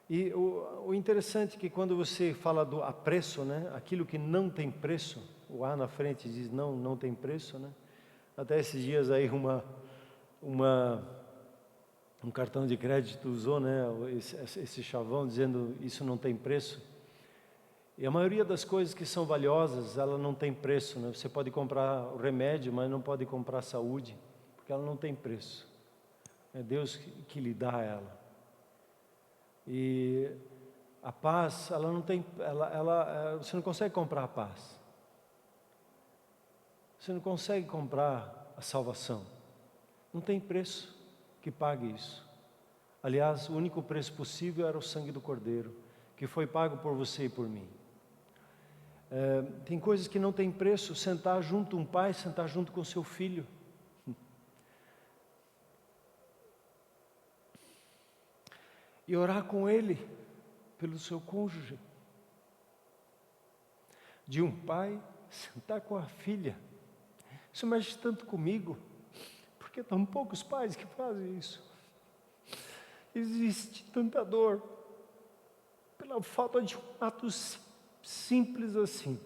S1: E o interessante é que quando você fala do apreço, né, aquilo que não tem preço, o A na frente diz não tem preço, né? Até esses dias aí um cartão de crédito usou, né, esse chavão dizendo isso não tem preço. E a maioria das coisas que são valiosas, ela não tem preço, né? Você pode comprar o remédio, mas não pode comprar saúde, porque ela não tem preço. É Deus que lhe dá ela. E a paz, ela não tem, você não consegue comprar a paz. Você não consegue comprar a salvação. Não tem preço que pague isso. Aliás, o único preço possível era o sangue do Cordeiro, que foi pago por você e por mim. Tem coisas que não tem preço. Sentar junto, um pai sentar junto com seu filho. E orar com ele, pelo seu cônjuge. De um pai sentar com a filha. Isso mexe tanto comigo, porque tão poucos pais que fazem isso. Existe tanta dor, pela falta de um ato simples assim,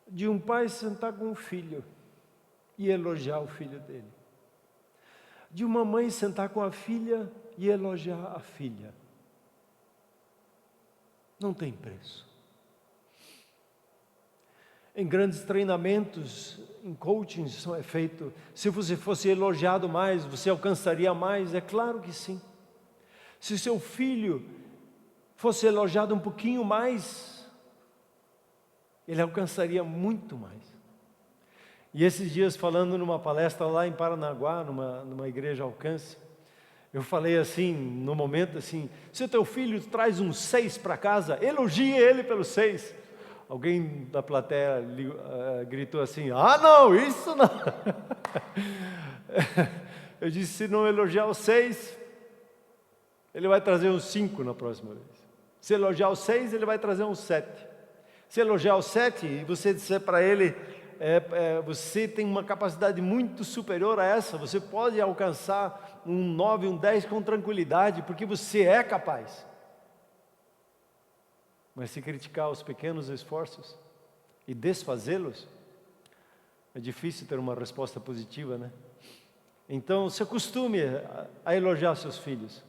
S1: de um pai sentar com o filho e elogiar o filho dele, de uma mãe sentar com a filha e elogiar a filha. Não tem preço. Em grandes treinamentos, em coaching, isso é feito. Se você fosse elogiado mais, você alcançaria mais? É claro que sim. Se seu filho fosse elogiado um pouquinho mais, ele alcançaria muito mais. E esses dias, falando numa palestra lá em Paranaguá, numa igreja Alcance, eu falei assim, no momento assim: se o teu filho traz um 6 para casa, elogie ele pelo 6. Alguém da plateia gritou assim: ah não, isso não. Eu disse: se não elogiar o 6, ele vai trazer um 5 na próxima vez. Se elogiar o 6, ele vai trazer um 7. Se elogiar o 7 e você disser para ele, você tem uma capacidade muito superior a essa, você pode alcançar um 9, um 10 com tranquilidade, porque você é capaz. Mas se criticar os pequenos esforços e desfazê-los, é difícil ter uma resposta positiva, né? Então, se acostume a elogiar seus filhos,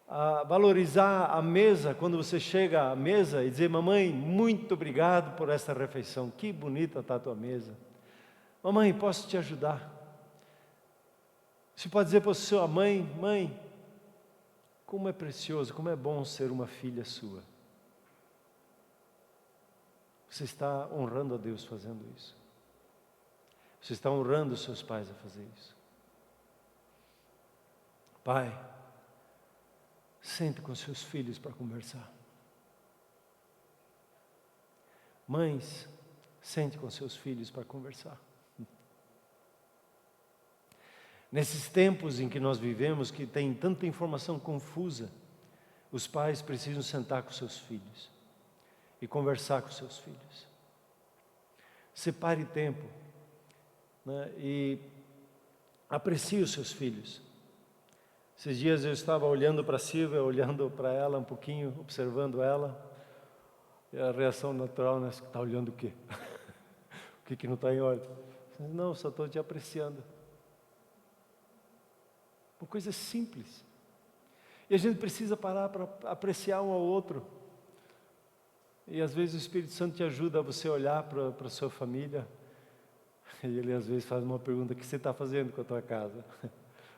S1: a valorizar a mesa, quando você chega à mesa e dizer: mamãe, muito obrigado por essa refeição, que bonita está a tua mesa. Mamãe, posso te ajudar? Você pode dizer para sua mãe: mãe, como é precioso, como é bom ser uma filha sua. Você está honrando a Deus fazendo isso. Você está honrando os seus pais a fazer isso. Pai, sente com seus filhos para conversar. Mães, sente com seus filhos para conversar. Nesses tempos em que nós vivemos, que tem tanta informação confusa, os pais precisam sentar com seus filhos e conversar com seus filhos. Separe tempo, né, e aprecie os seus filhos. Esses dias eu estava olhando para a Silvia, olhando para ela um pouquinho, observando ela, e a reação natural, né? Está olhando o quê? O que não está em ordem? Não, só estou te apreciando. Uma coisa simples. E a gente precisa parar para apreciar um ao outro. E às vezes o Espírito Santo te ajuda a você olhar para a sua família, e ele às vezes faz uma pergunta: o que você está fazendo com a tua casa?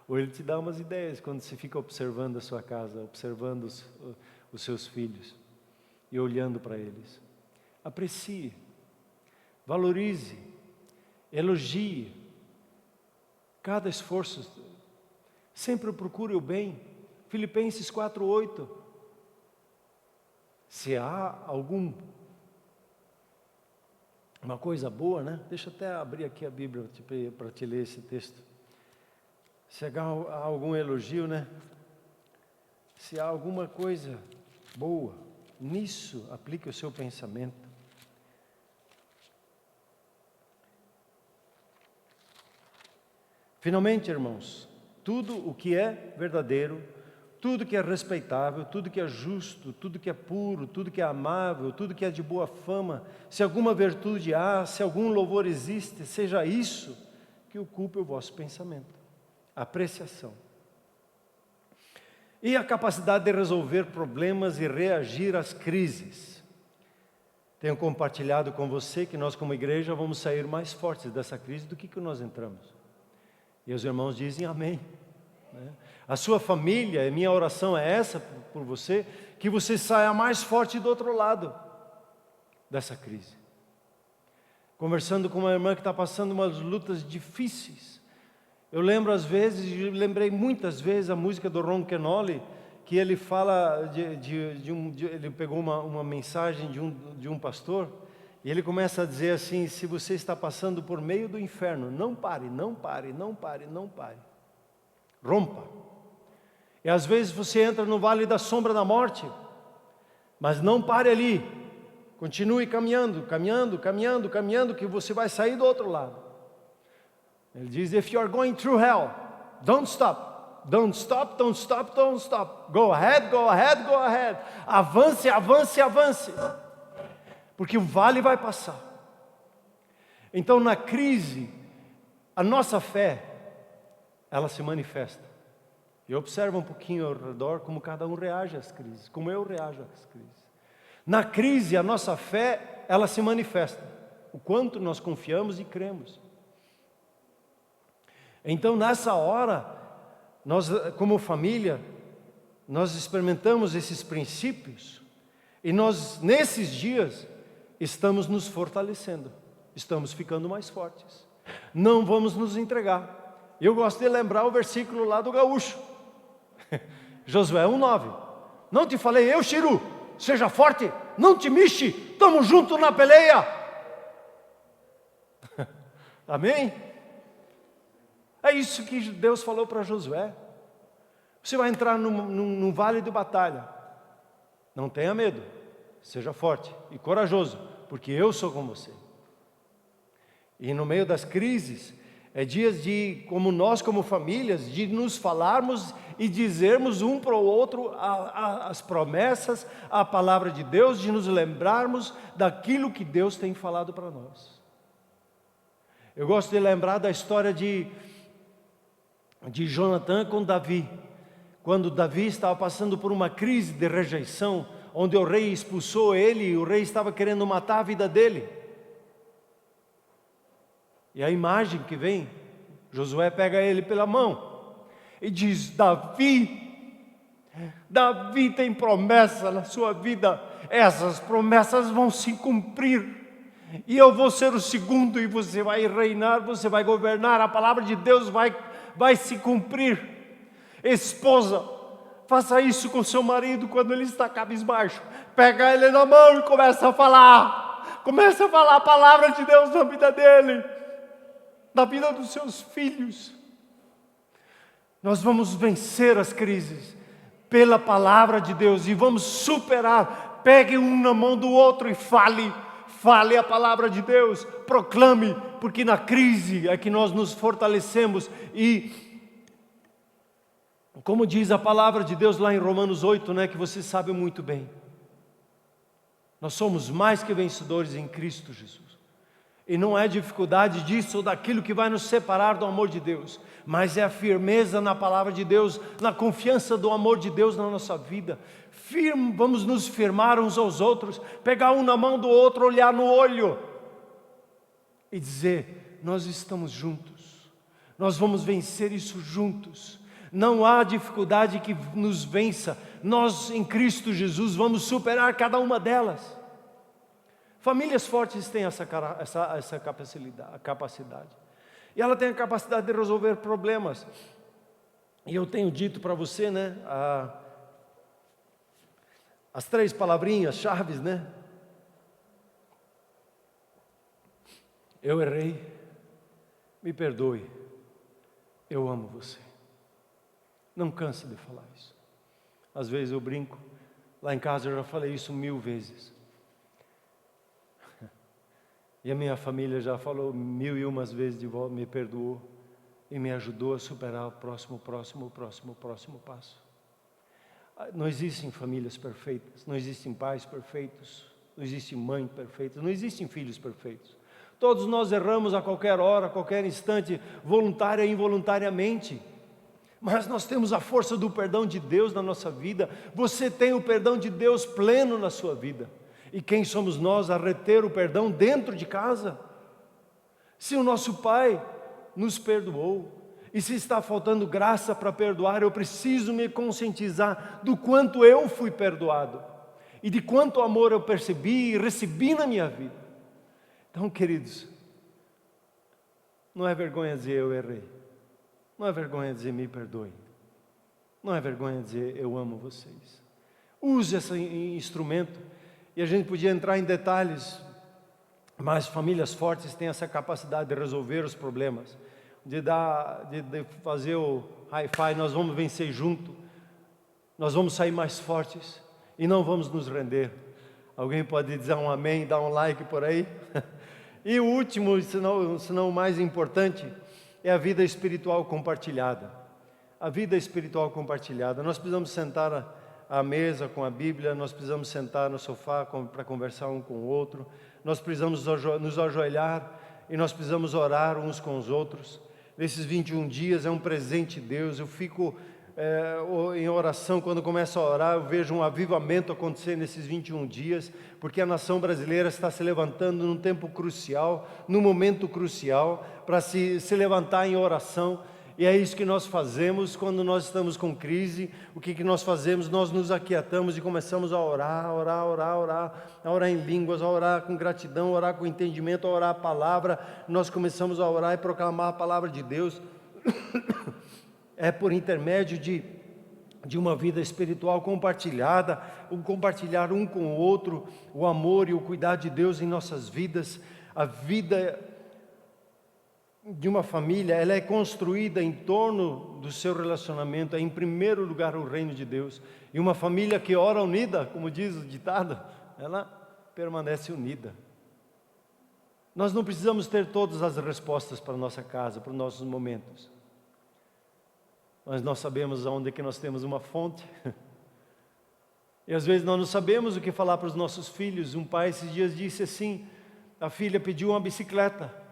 S1: Ou ele te dá umas ideias quando você fica observando a sua casa, observando os seus filhos e olhando para eles. Aprecie, valorize, elogie cada esforço, sempre procure o bem. Filipenses 4:8. Se há uma coisa boa, né? Deixa eu até abrir aqui a Bíblia para te ler esse texto. Se há algum elogio, né? Se há alguma coisa boa, nisso aplique o seu pensamento. Finalmente, irmãos, tudo o que é verdadeiro, tudo que é respeitável, tudo que é justo, tudo que é puro, tudo que é amável, tudo que é de boa fama, se alguma virtude há, se algum louvor existe, seja isso que ocupe o vosso pensamento. Apreciação. E a capacidade de resolver problemas e reagir às crises. Tenho compartilhado com você que nós como igreja vamos sair mais fortes dessa crise do que nós entramos. E os irmãos dizem amém. A sua família, minha oração é essa por você, que você saia mais forte do outro lado dessa crise. Conversando com uma irmã que está passando umas lutas difíceis, eu lembro às vezes, lembrei muitas vezes a música do Ron Kenoly, que ele fala ele pegou uma mensagem de um pastor, e ele começa a dizer assim: se você está passando por meio do inferno, não pare, não pare, não pare, não pare. Rompa. E às vezes você entra no vale da sombra da morte, mas não pare ali. Continue caminhando, caminhando, caminhando, caminhando, que você vai sair do outro lado. Ele diz: if you are going through hell, don't stop. Don't stop, don't stop, don't stop. Go ahead, go ahead, go ahead. Avance, avance, avance. Porque o vale vai passar. Então na crise, a nossa fé, ela se manifesta. E observa um pouquinho ao redor como cada um reage às crises, como eu reajo às crises. Na crise, a nossa fé, ela se manifesta. O quanto nós confiamos e cremos. Então nessa hora, nós como família, nós experimentamos esses princípios. E nós, nesses dias, estamos nos fortalecendo. Estamos ficando mais fortes. Não vamos nos entregar. Eu gosto de lembrar o versículo lá do Gaúcho. Josué 1:9. Não te falei eu, Chiru? Seja forte, não te mexe, estamos juntos na peleia. Amém? É isso que Deus falou para Josué. Você vai entrar num vale de batalha. Não tenha medo, seja forte e corajoso, porque eu sou com você. E no meio das crises, é dias de, como nós como famílias, de nos falarmos e dizermos um para o outro as promessas, a palavra de Deus, de nos lembrarmos daquilo que Deus tem falado para nós. Eu gosto de lembrar da história de Jonatã com Davi. Quando Davi estava passando por uma crise de rejeição, onde o rei expulsou ele e o rei estava querendo matar a vida dele. E a imagem que vem, Josué pega ele pela mão e diz: Davi tem promessa na sua vida, essas promessas vão se cumprir, e eu vou ser o segundo, e você vai reinar, você vai governar, a palavra de Deus vai se cumprir. Esposa, faça isso com seu marido quando ele está cabisbaixo, pega ele na mão e começa a falar a palavra de Deus na vida dele, na vida dos seus filhos. Nós vamos vencer as crises pela palavra de Deus e vamos superar. Pegue um na mão do outro e fale a palavra de Deus, proclame, porque na crise é que nós nos fortalecemos. E como diz a palavra de Deus lá em Romanos 8, que você sabe muito bem, nós somos mais que vencedores em Cristo Jesus. E não é dificuldade disso ou daquilo que vai nos separar do amor de Deus, mas é a firmeza na palavra de Deus, na confiança do amor de Deus na nossa vida. Vamos nos firmar uns aos outros, pegar um na mão do outro, olhar no olho e dizer: nós estamos juntos, nós vamos vencer isso juntos. Não há dificuldade que nos vença, nós em Cristo Jesus vamos superar cada uma delas. Famílias fortes têm essa capacidade. E ela tem a capacidade de resolver problemas. E eu tenho dito para você, as 3 palavrinhas chaves, Eu errei, me perdoe, eu amo você. Não canse de falar isso. Às vezes eu brinco, lá em casa eu já falei isso 1000 vezes. E a minha família já falou 1001 vezes de volta, me perdoou e me ajudou a superar o próximo passo. Não existem famílias perfeitas, não existem pais perfeitos, não existe mãe perfeita, não existem filhos perfeitos. Todos nós erramos a qualquer hora, a qualquer instante, voluntária e involuntariamente. Mas nós temos a força do perdão de Deus na nossa vida. Você tem o perdão de Deus pleno na sua vida. E quem somos nós a reter o perdão dentro de casa? Se o nosso Pai nos perdoou, e se está faltando graça para perdoar, eu preciso me conscientizar do quanto eu fui perdoado, e de quanto amor eu percebi e recebi na minha vida. Então, queridos, não é vergonha dizer eu errei, não é vergonha dizer me perdoe, não é vergonha dizer eu amo vocês. Use esse instrumento, e a gente podia entrar em detalhes, mas famílias fortes têm essa capacidade de resolver os problemas, de fazer o hi-fi. Nós vamos vencer junto, nós vamos sair mais fortes e não vamos nos render. Alguém pode dizer um amém, dar um like por aí? E o último, se não o mais importante, é a vida espiritual compartilhada. A vida espiritual compartilhada. Nós precisamos sentar à mesa com a Bíblia, nós precisamos sentar no sofá para conversar um com o outro, nós precisamos nos ajoelhar e nós precisamos orar uns com os outros. Nesses 21 dias é um presente de Deus. Eu fico em oração, quando começo a orar, eu vejo um avivamento acontecer nesses 21 dias, porque a nação brasileira está se levantando num tempo crucial, num momento crucial, para se levantar em oração. E é isso que nós fazemos quando nós estamos com crise. O que nós fazemos? Nós nos aquietamos e começamos a orar, a orar em línguas, a orar com gratidão, a orar com entendimento, a orar a palavra. Nós começamos a orar e proclamar a palavra de Deus. É por intermédio de uma vida espiritual compartilhada, o compartilhar um com o outro, o amor e o cuidado de Deus em nossas vidas. A vida de uma família, ela é construída em torno do seu relacionamento, é em primeiro lugar o reino de Deus. E uma família que ora unida, como diz o ditado, ela permanece unida. Nós não precisamos ter todas as respostas para a nossa casa, para os nossos momentos. Mas nós sabemos aonde que nós temos uma fonte. E às vezes nós não sabemos o que falar para os nossos filhos. Um pai esses dias disse assim, a filha pediu uma bicicleta.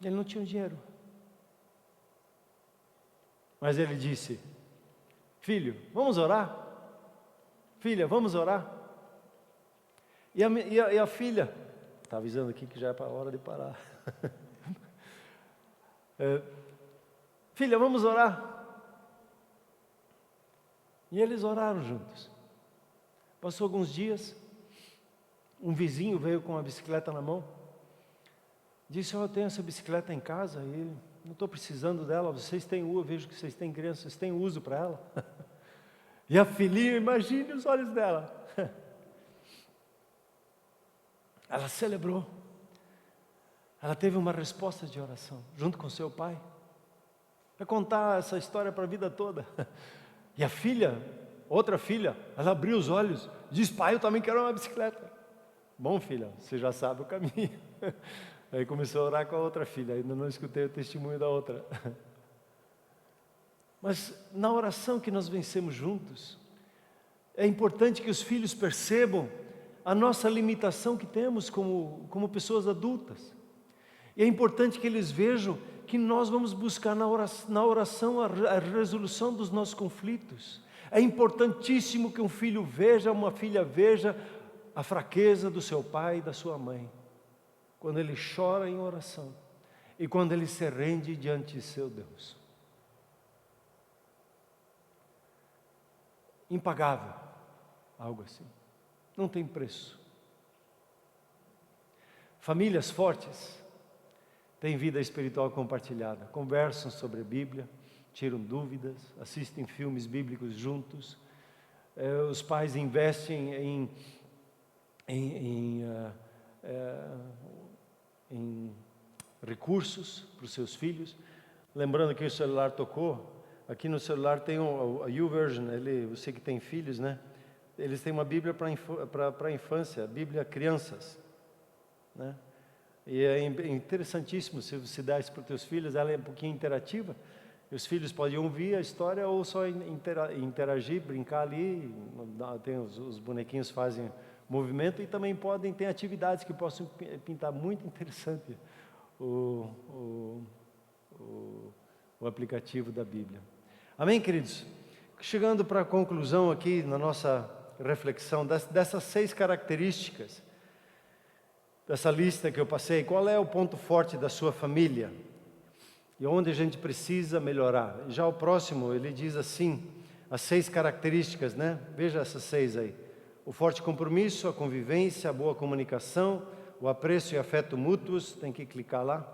S1: Ele não tinha dinheiro. Mas ele disse, filho, vamos orar? Filha, vamos orar? E a filha, está avisando aqui que já é para a hora de parar. Filha, vamos orar? E eles oraram juntos. Passou alguns dias, um vizinho veio com a bicicleta na mão. Disse, eu tenho essa bicicleta em casa e não estou precisando dela, vocês têm eu vejo que vocês têm criança, vocês têm uso para ela. E a filhinha, imagine os olhos dela. Ela celebrou. Ela teve uma resposta de oração, junto com seu pai. Vai contar essa história para a vida toda. E a filha, outra filha, ela abriu os olhos, diz, pai, eu também quero uma bicicleta. Bom, filha, você já sabe o caminho. Aí começou a orar com a outra filha, ainda não escutei o testemunho da outra. Mas na oração que nós vencemos juntos, é importante que os filhos percebam a nossa limitação que temos como pessoas adultas. E é importante que eles vejam que nós vamos buscar na oração a resolução dos nossos conflitos. É importantíssimo que um filho veja, uma filha veja a fraqueza do seu pai e da sua mãe. Quando ele chora em oração e quando ele se rende diante de seu Deus. Impagável, algo assim, não tem preço. Famílias fortes têm vida espiritual compartilhada, conversam sobre a Bíblia, tiram dúvidas, assistem filmes bíblicos juntos. Os pais investem em recursos para os seus filhos. Lembrando que o celular tocou, aqui no celular tem a YouVersion, você que tem filhos, né? Eles têm uma Bíblia para a infância, Bíblia crianças, né? E é interessantíssimo se você dá isso para os teus filhos, ela é um pouquinho interativa, e os filhos podem ouvir a história ou só interagir, brincar ali, tem os bonequinhos fazem movimento e também ter atividades que possam pintar muito interessante o aplicativo da Bíblia. Amém, queridos? Chegando para a conclusão aqui na nossa reflexão dessas 6 características, dessa lista que eu passei. Qual é o ponto forte da sua família? E onde a gente precisa melhorar? Já o próximo, ele diz assim, as 6 características, né? Veja essas 6 aí. O forte compromisso, a convivência, a boa comunicação, o apreço e afeto mútuos, tem que clicar lá.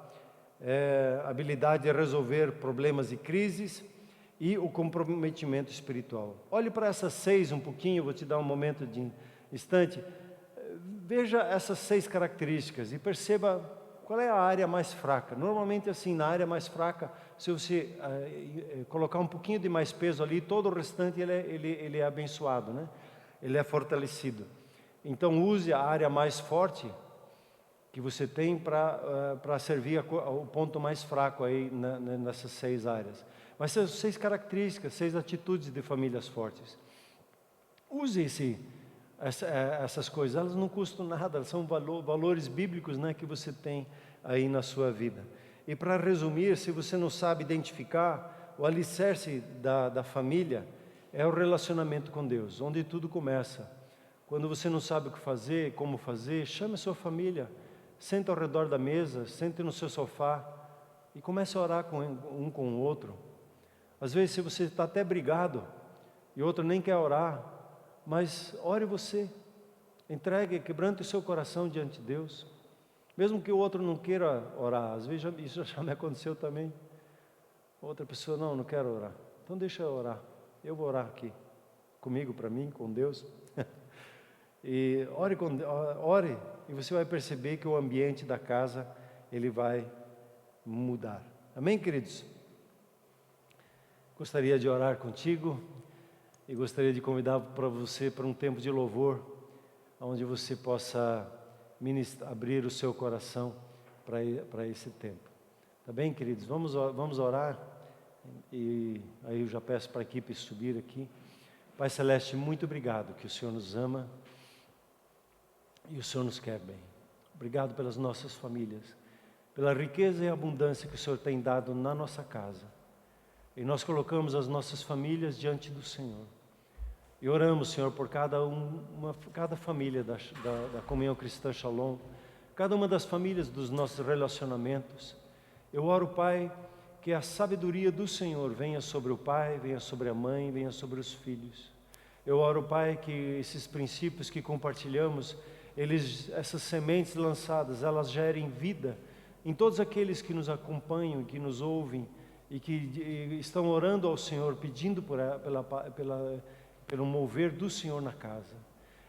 S1: A habilidade de resolver problemas e crises e o comprometimento espiritual. Olhe para essas 6 um pouquinho, eu vou te dar um momento de instante. Veja essas 6 características e perceba qual é a área mais fraca. Normalmente assim, na área mais fraca, se você colocar um pouquinho de mais peso ali, todo o restante ele é abençoado, né? Ele é fortalecido. Então use a área mais forte que você tem para servir o ponto mais fraco aí nessas 6 áreas. Mas são 6 características, 6 atitudes de famílias fortes. Use essas coisas, elas não custam nada, elas são valores bíblicos, né, que você tem aí na sua vida. E para resumir, se você não sabe identificar, o alicerce da família é o relacionamento com Deus, onde tudo começa. Quando você não sabe o que fazer, como fazer, chame a sua família, senta ao redor da mesa, sente no seu sofá e comece a orar um com o outro. Às vezes, se você está até brigado e o outro nem quer orar, mas ore você, entregue, quebrante o seu coração diante de Deus, mesmo que o outro não queira orar. Às vezes isso já me aconteceu também. Outra pessoa, não quero orar, então deixa eu orar, eu vou orar aqui, comigo, para mim, com Deus. E ore, e você vai perceber que o ambiente da casa, ele vai mudar. Amém, queridos? Gostaria de orar contigo e gostaria de convidar para você para um tempo de louvor, onde você possa abrir o seu coração para esse tempo. Tá bem, queridos? Vamos orar, e aí eu já peço para a equipe subir aqui. Pai Celeste, muito obrigado que o Senhor nos ama e o Senhor nos quer bem. Obrigado pelas nossas famílias, pela riqueza e abundância que o Senhor tem dado na nossa casa. E nós colocamos as nossas famílias diante do Senhor. E oramos, Senhor, por cada família da Comunhão Cristã Shalom, cada uma das famílias dos nossos relacionamentos. Eu oro, Pai, que a sabedoria do Senhor venha sobre o pai, venha sobre a mãe, venha sobre os filhos. Eu oro, Pai, que esses princípios que compartilhamos, essas sementes lançadas, elas gerem vida em todos aqueles que nos acompanham, que nos ouvem e que estão orando ao Senhor, pedindo pelo mover do Senhor na casa.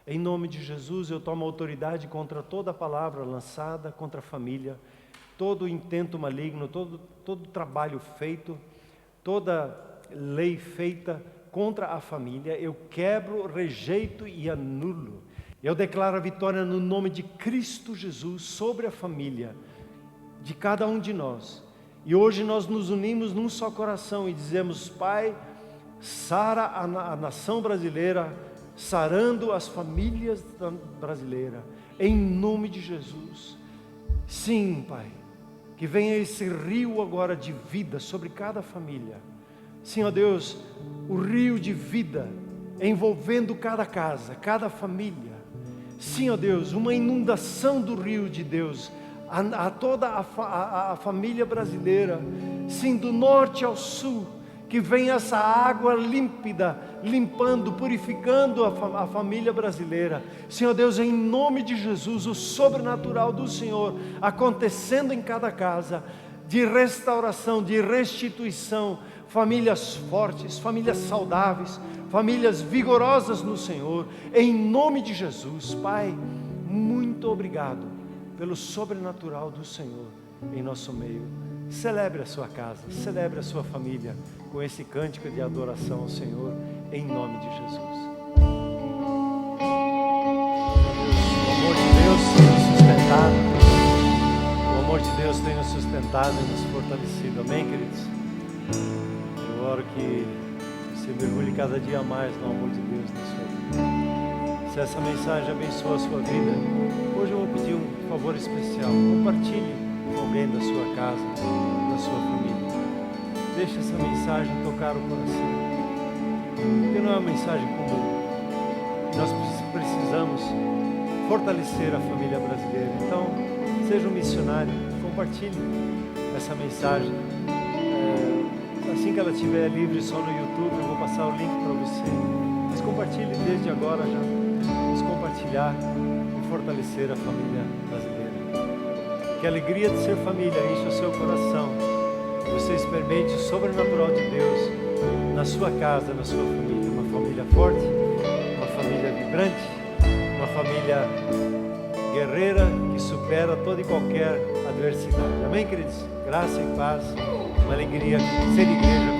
S1: Em nome de Jesus, eu tomo autoridade contra toda palavra lançada contra a família, todo intento maligno, todo trabalho feito, toda lei feita contra a família. Eu quebro, rejeito e anulo. Eu declaro a vitória no nome de Cristo Jesus sobre a família de cada um de nós. E hoje nós nos unimos num só coração e dizemos: Pai, sara a nação brasileira, sarando as famílias brasileiras, em nome de Jesus. Sim, Pai, que venha esse rio agora de vida sobre cada família. Sim, ó Deus, o rio de vida envolvendo cada casa, cada família. Sim, ó Deus, uma inundação do rio de Deus a toda a família brasileira. Sim, do norte ao sul, que venha essa água límpida, limpando, purificando a família brasileira. Senhor Deus, em nome de Jesus, o sobrenatural do Senhor acontecendo em cada casa, de restauração, de restituição, famílias fortes, famílias saudáveis, famílias vigorosas no Senhor, em nome de Jesus. Pai, muito obrigado pelo sobrenatural do Senhor em nosso meio. Celebre a sua casa, celebre a sua família com esse cântico de adoração ao Senhor, em nome de Jesus. O amor de Deus tenha nos sustentado, o amor de Deus tenha nos sustentado e nos fortalecido. Amém, queridos? Eu oro que você mergulhe cada dia mais no amor de Deus na sua vida. Se essa mensagem abençoa a sua vida, hoje eu vou pedir um favor especial. Compartilhe com alguém da sua casa, da sua família. Deixe essa mensagem tocar o coração, porque não é uma mensagem comum, Nós precisamos fortalecer a família brasileira. Então, seja um missionário, compartilhe essa mensagem. Assim que ela estiver livre só no YouTube, eu vou passar o link para você. Mas compartilhe desde agora já. Vamos compartilhar e fortalecer a família brasileira. Que a alegria de ser família enche o seu coração. Você experimente o sobrenatural de Deus na sua casa, na sua família. Uma família forte, uma família vibrante, uma família guerreira que supera toda e qualquer adversidade. Amém, queridos? Graça e paz, uma alegria ser igreja